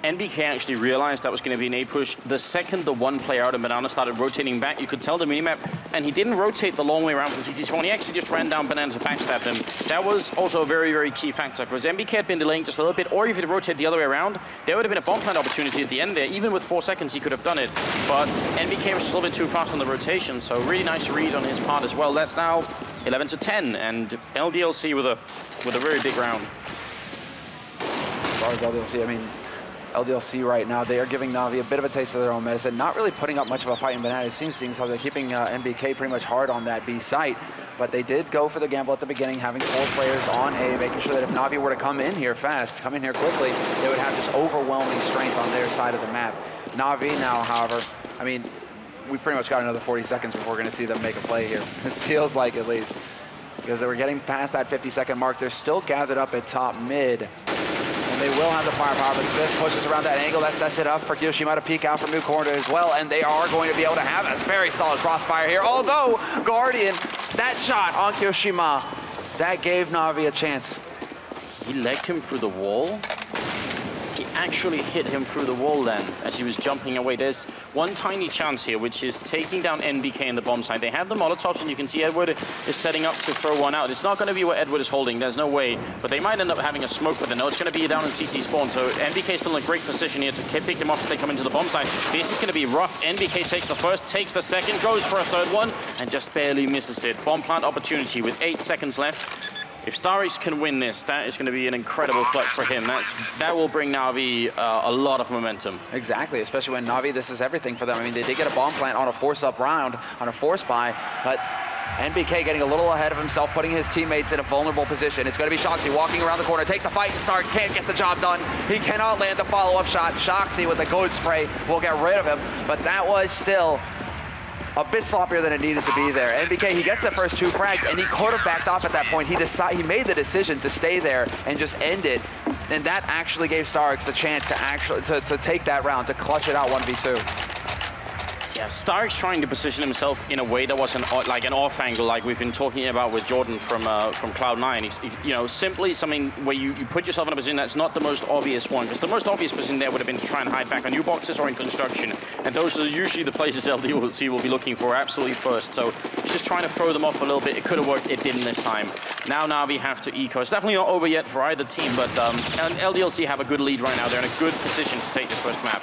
NBK actually realized that was going to be an A push. The second the one player out of Banana started rotating back, you could tell the minimap, and he didn't rotate the long way around from CT spawn. He actually just ran down Banana to backstab him. That was also a very, very key factor, because NBK had been delaying just a little bit, or if he'd rotated the other way around, there would have been a bomb plant opportunity at the end there. Even with 4 seconds, he could have done it. But NBK was just a little bit too fast on the rotation, so really nice read on his part as well. That's now 11-10, and LDLC with a very big round. As far as LDLC, I mean, LDLC right now, they are giving Na'Vi a bit of a taste of their own medicine, not really putting up much of a fight in Banana. It seems how they're keeping MBK pretty much hard on that B site, but they did go for the gamble at the beginning, having 4 players on A, making sure that if Na'Vi were to come in here fast, come in here quickly, they would have just overwhelming strength on their side of the map. Na'Vi now, however, I mean, we pretty much got another 40 seconds before we're going to see them make a play here. It feels like, at least, because they were getting past that 50-second mark. They're still gathered up at top mid. They will have the firepower, but Smithzz pushes around that angle. That sets it up for Kioshima to peek out from new corner as well, and they are going to be able to have a very solid crossfire here. Although, Guardian, that shot on Kioshima, that gave Na'Vi a chance. He legged him through the wall. He actually hit him through the wall then as he was jumping away. There's one tiny chance here, which is taking down NBK in the bomb site. They have the Molotovs, and you can see Edward is setting up to throw one out. It's not going to be what Edward is holding. There's no way. But they might end up having a smoke, but they know it's going to be down in CT spawn. So NBK is still in a great position here to pick them up as they come into the bomb site. This is going to be rough. NBK takes the first, takes the second, goes for a third one, and just barely misses it. Bomb plant opportunity with 8 seconds left. If starix can win this, that is going to be an incredible clutch for him. That will bring Na'Vi a lot of momentum. Exactly, especially when Na'Vi, this is everything for them. I mean, they did get a bomb plant on a force-up round, on a force buy, but NBK getting a little ahead of himself, putting his teammates in a vulnerable position. It's going to be shoxy walking around the corner, takes the fight, and starix can't get the job done. He cannot land the follow-up shot. shoxy with a good spray will get rid of him, but that was still a bit sloppier than it needed to be there. NBK, he gets the first 2 frags, and he could have backed off at that point. He made the decision to stay there and just end it, and that actually gave starix the chance to take that round, to clutch it out 1v2. Yeah, starix trying to position himself in a way that was like an off angle, like we've been talking about with Jordan from Cloud9. You know, simply something where you put yourself in a position that's not the most obvious one, because the most obvious position there would have been to try and hide back on new boxes or in construction, and those are usually the places LDLC will be looking for absolutely first. So he's just trying to throw them off a little bit. It could have worked, it didn't this time. Now Na'Vi have to eco. It's definitely not over yet for either team, but LDLC have a good lead right now. They're in a good position to take this first map.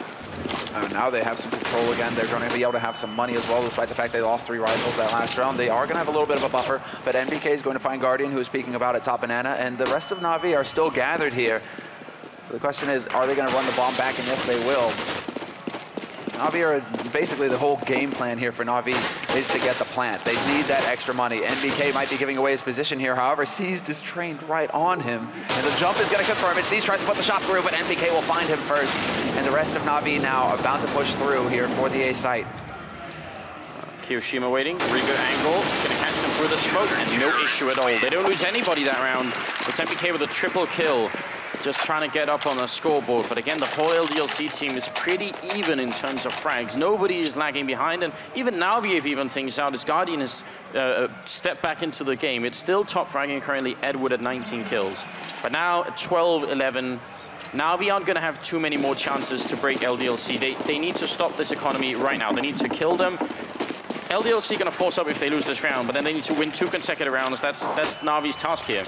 Now they have some control again. They're going to be able to have some money as well, despite the fact they lost 3 rivals that last round. They are going to have a little bit of a buffer, but NBK is going to find Guardian, who is peeking about at top banana, and the rest of Na'Vi are still gathered here. So the question is, are they going to run the bomb back? And yes, they will. Na'Vi are basically the whole game plan here for Na'Vi is to get the plant. They need that extra money. NBK might be giving away his position here. However, Smithzz is trained right on him. And the jump is going to confirm it. Smithzz tries to put the shot through, but NBK will find him first. And the rest of Na'Vi now about to push through here for the A site. Kioshima waiting, really good angle. Gonna catch them through the smoke, and no issue at all. They don't lose anybody that round. It's NBK with a triple kill. Just trying to get up on the scoreboard. But again, the whole LDLC team is pretty even in terms of frags. Nobody is lagging behind, and even Na'Vi have even things out as Guardian has stepped back into the game. It's still top fragging currently, Edward at 19 kills. But now at 12-11, Na'Vi aren't going to have too many more chances to break LDLC. They need to stop this economy right now. They need to kill them. LDLC going to force up if they lose this round, but then they need to win 2 consecutive rounds. That's Na'Vi's task here.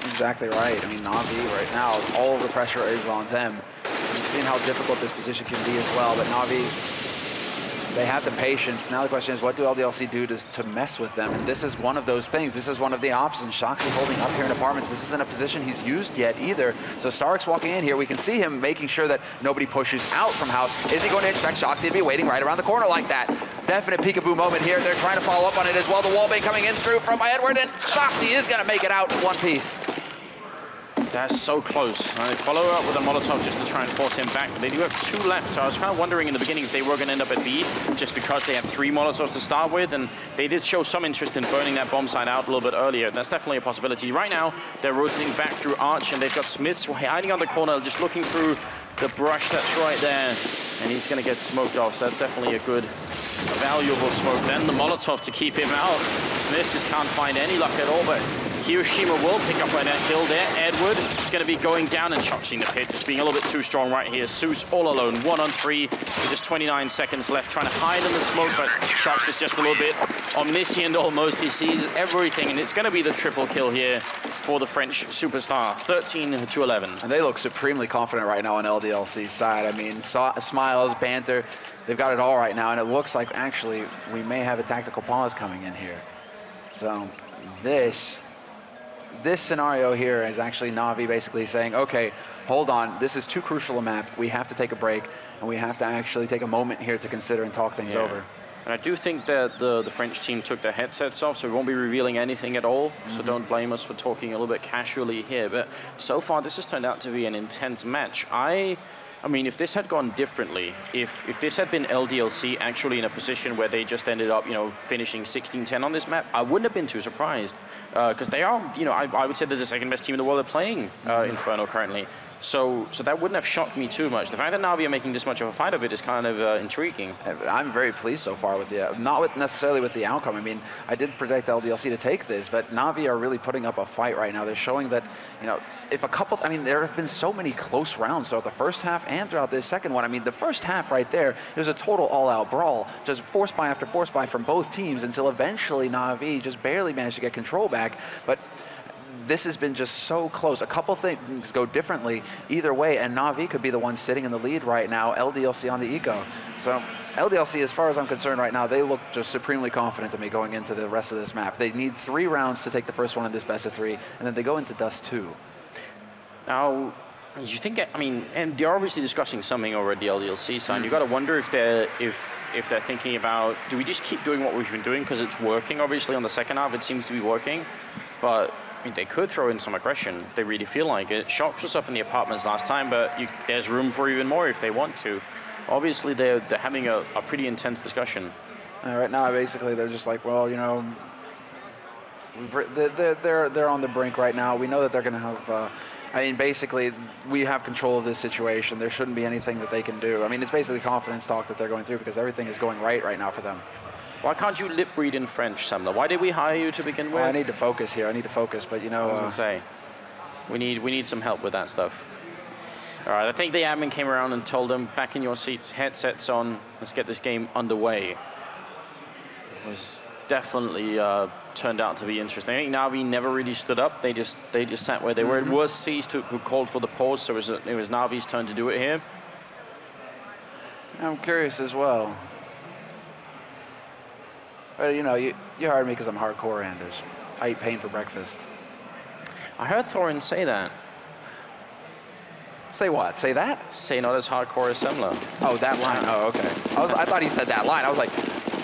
Exactly right. I mean, Na'Vi right now, all of the pressure is on them. We've seen how difficult this position can be as well, but Na'Vi, they have the patience. Now the question is, what do LDLC do to mess with them? And this is one of those things. This is one of the options. shox is holding up here in apartments. This isn't a position he's used yet either. So starix walking in here, we can see him making sure that nobody pushes out from house. Is he going to expect shox? He'd be waiting right around the corner like that. Definite peekaboo moment here. They're trying to follow up on it as well. The wallbang coming in through from Edward, and shox, he is going to make it out in one piece. That's so close. They follow up with a Molotov just to try and force him back. They do have 2 left. So I was kind of wondering in the beginning if they were going to end up at B, just because they had 3 Molotovs to start with, and they did show some interest in burning that bomb site out a little bit earlier. That's definitely a possibility. Right now, they're rotating back through Arch, and they've got Smithzz hiding on the corner, just looking through the brush that's right there, and he's going to get smoked off. So that's definitely a good, valuable smoke. Then the Molotov to keep him out. Smithzz just can't find any luck at all, but Kioshima will pick up that kill there. Edward is going to be going down and shoxing the pit, just being a little bit too strong right here. Smithzz all alone, 1 on 3, with just 29 seconds left, trying to hide in the smoke, but shox is just a little bit omniscient almost. He sees everything, and it's going to be the triple kill here for the French superstar, 13-11. And they look supremely confident right now on LDLC's side. I mean, smiles, banter, they've got it all right now, and it looks like actually we may have a tactical pause coming in here. So this scenario here is actually Na'Vi basically saying, okay, hold on, this is too crucial a map. We have to take a break, and we have to actually take a moment here to consider and talk things over. And I do think that the French team took their headsets off, so we won't be revealing anything at all. So don't blame us for talking a little bit casually here. But so far, this has turned out to be an intense match. I mean, if this had gone differently, if this had been LDLC actually in a position where they just ended up, you know, finishing 16-10 on this map, I wouldn't have been too surprised. Because they are, you know, I would say they're the 2nd best team in the world. They're playing Inferno currently. So that wouldn't have shocked me too much. The fact that Na'Vi are making this much of a fight of it is kind of intriguing. I'm very pleased so far with not necessarily with the outcome. I mean, I did predict LDLC to take this, but Na'Vi are really putting up a fight right now. They're showing that, you know, if a couple, I mean, there have been so many close rounds throughout the first half and throughout this second one. I mean, the first half right there, it was a total all-out brawl, just force buy after force buy from both teams until eventually Na'Vi just barely managed to get control back. But this has been just so close. A couple things go differently either way, and Na'Vi could be the one sitting in the lead right now, LDLC on the eco. So LDLC, as far as I'm concerned right now, they look just supremely confident to me going into the rest of this map. They need 3 rounds to take the first one in this best of 3, and then they go into Dust 2. Now, do you think, I mean, and they're obviously discussing something over at the LDLC side. You got to wonder if they're thinking about, do we just keep doing what we've been doing because it's working? Obviously, on the second half, it seems to be working, but I mean, they could throw in some aggression if they really feel like it. shox was up in the apartments last time, but there's room for even more if they want to. Obviously, they're having a pretty intense discussion. Right now, basically, they're just like, well, you know, They're on the brink right now. We know that they're going to have. I mean, basically, we have control of this situation. There shouldn't be anything that they can do. I mean, it's basically confidence talk that they're going through because everything is going right now for them. Why can't you lip read in French, Semler? Why did we hire you to begin with? Well, I need to focus here. I need to focus, but you know. I was gonna say, we need some help with that stuff. All right, I think the admin came around and told them, back in your seats, headsets on, let's get this game underway. It was definitely turned out to be interesting. I think Na'Vi never really stood up. They just sat where they were. It was Smithzz who called for the pause, so it was Na'Vi's turn to do it here. I'm curious as well. But you know, you hired me because I'm hardcore, Anders. I eat pain for breakfast. I heard Thorin say that. Say what? Say that? Say not as hardcore as Semler. Oh, that line. Oh, okay. I thought he said that line. I was like,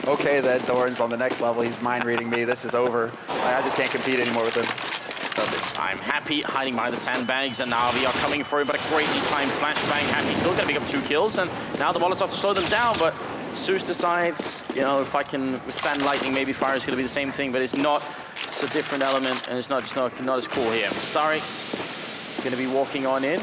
okay, then Thorin's on the next level. He's mind reading me. This is over. I just can't compete anymore with him. So this time, Happy hiding behind the sandbags, and Na'Vi are coming for it, but a greatly timed flashbang. Happy's still going to pick up 2 kills, and now the Molotov to slow them down, but Smithzz decides, you know, if I can withstand lightning, maybe fire is going to be the same thing, but it's not. It's a different element, and it's not as cool here. starix going to be walking on in.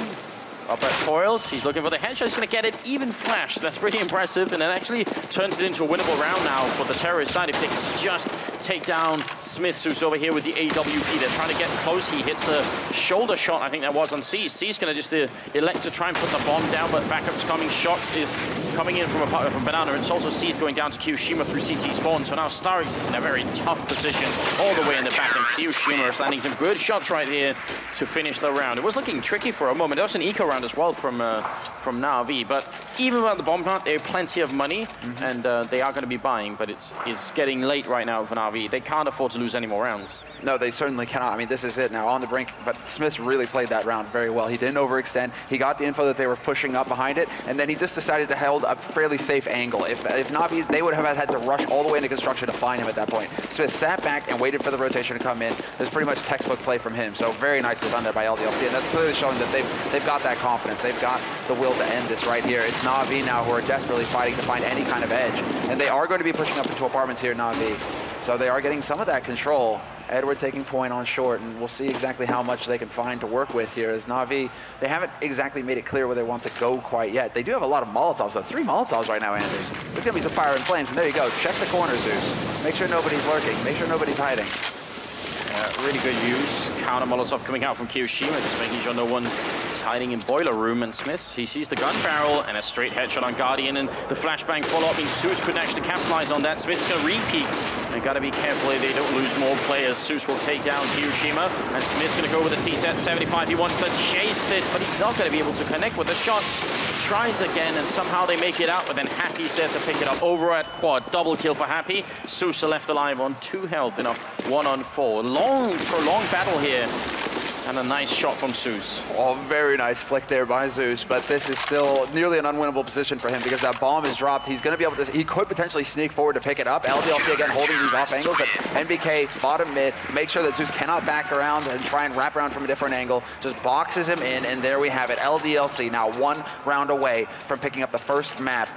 Up at Foils, he's looking for the headshot, he's going to get it even flash. That's pretty impressive, and it actually turns it into a winnable round now for the terrorist side if they can just take down Smithzz, who's over here with the AWP. They're trying to get close. He hits the shoulder shot, I think that was on Smithzz. Smithzz's going to just elect to try and put the bomb down, but backup's coming. shox is coming in from Banana. It's also Smithzz going down to kioshima through CT spawn, so now starix is in a very tough position all the way in the back, and kioshima is landing some good shots right here to finish the round. It was looking tricky for a moment. There was an eco round as well from Na'Vi, but even without the bomb plant, they have plenty of money, and they are going to be buying, but it's getting late right now for Na'Vi. They can't afford to lose any more rounds. No, they certainly cannot. I mean, this is it now, on the brink, but Smithzz really played that round very well. He didn't overextend. He got the info that they were pushing up behind it, and then he just decided to hold a fairly safe angle. If Na'Vi, they would have had to rush all the way into construction to find him at that point. Smithzz sat back and waited for the rotation to come in. There's pretty much textbook play from him, so very nicely done there by LDLC, and that's clearly showing that they've got that confidence. They've got the will to end this right here. It's Na'Vi now who are desperately fighting to find any kind of edge, and they are going to be pushing up into apartments here, Na'Vi. So they are getting some of that control. Edward taking point on short, and we'll see exactly how much they can find to work with here. As Na'Vi, they haven't exactly made it clear where they want to go quite yet. They do have a lot of Molotovs, though. 3 Molotovs right now, Anders. There's going to be some fire and flames, and there you go. Check the corner, Zeus. Make sure nobody's lurking. Make sure nobody's hiding. Really good use. Counter Molotov coming out from kioshima, just making sure no one is hiding in boiler room. And Smithzz, he sees the gun barrel and a straight headshot on Guardian, and the flashbang follow-up means Zeus couldn't actually capitalize on that. Smithzz is going to repeat. They got to be careful they don't lose more players. Zeus will take down kioshima, and Smithzz going to go with a C-75. He wants to chase this, but he's not going to be able to connect with the shot. Tries again, and somehow they make it out, but then Happy's there to pick it up. Over at quad, double kill for Happy. Zeus left alive on 2 health in a 1-on-4. Long, prolonged battle here, and a nice shot from Zeus. Oh, very nice flick there by Zeus, but this is still nearly an unwinnable position for him because that bomb is dropped. He's going to be able to, he could potentially sneak forward to pick it up. LDLC again holding these off angles, but NBK bottom mid, make sure that Zeus cannot back around and try and wrap around from a different angle. Just boxes him in, and there we have it. LDLC now 1 round away from picking up the first map.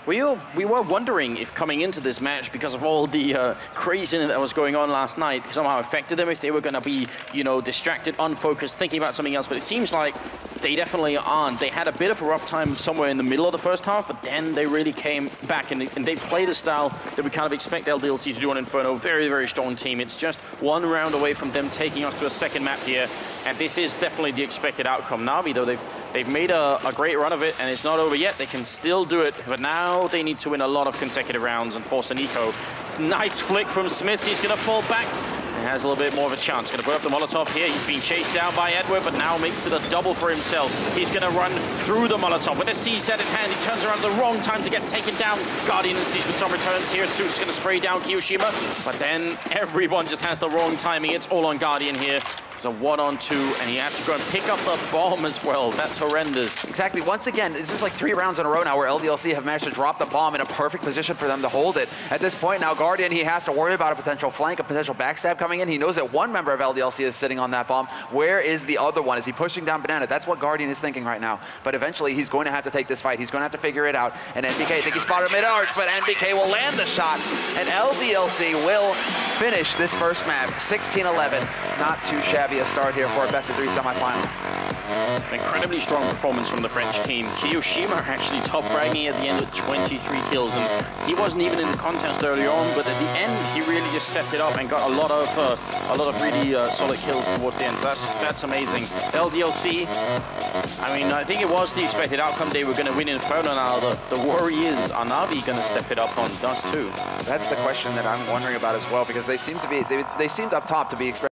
We were wondering if coming into this match, because of all the craziness that was going on last night, somehow affected them, if they were going to be, you know, distracted, unfocused, thinking about something else. But it seems like they definitely aren't. They had a bit of a rough time somewhere in the middle of the first half, but then they really came back, and they played a style that we kind of expect LDLC to do on Inferno. Very, very strong team. It's just 1 round away from them taking us to a second map here, and this is definitely the expected outcome. Na'Vi, though, they've made a great run of it, and it's not over yet. They can still do it, but now they need to win a lot of consecutive rounds and force an eco. Nice flick from Smithzz. He's going to fall back. He has a little bit more of a chance. Going to put up the Molotov here. He's being chased down by Edward, but now makes it a double for himself. He's going to run through the Molotov with a C set in hand. He turns around at the wrong time to get taken down. Guardian and sees with some returns here. Zeus is going to spray down kioshima, but then everyone just has the wrong timing. It's all on Guardian here. It's a 1-on-2, and he has to go and pick up the bomb as well. That's horrendous. Exactly. Once again, this is like 3 rounds in a row now where LDLC have managed to drop the bomb in a perfect position for them to hold it. At this point now, Guardian, he has to worry about a potential flank, a potential backstab coming in. He knows that one member of LDLC is sitting on that bomb. Where is the other one? Is he pushing down Banana? That's what Guardian is thinking right now. But eventually, he's going to have to take this fight. He's going to have to figure it out. And NBK, I think he spotted mid-arch, but NBK will land the shot. And LDLC will finish this first map, 16-11. Not too shabby a start here for a best-of-3 semifinal. Incredibly strong performance from the French team. Kioshima actually top ranking at the end with 23 kills, and he wasn't even in the contest early on, but at the end he really just stepped it up and got a lot of really solid kills towards the end. So that's amazing. LDLC, I mean, I think it was the expected outcome. They were going to win Inferno. Now the worry is, are Na'Vi going to step it up on Dust too? That's the question that I'm wondering about as well, because they seemed up top to be expecting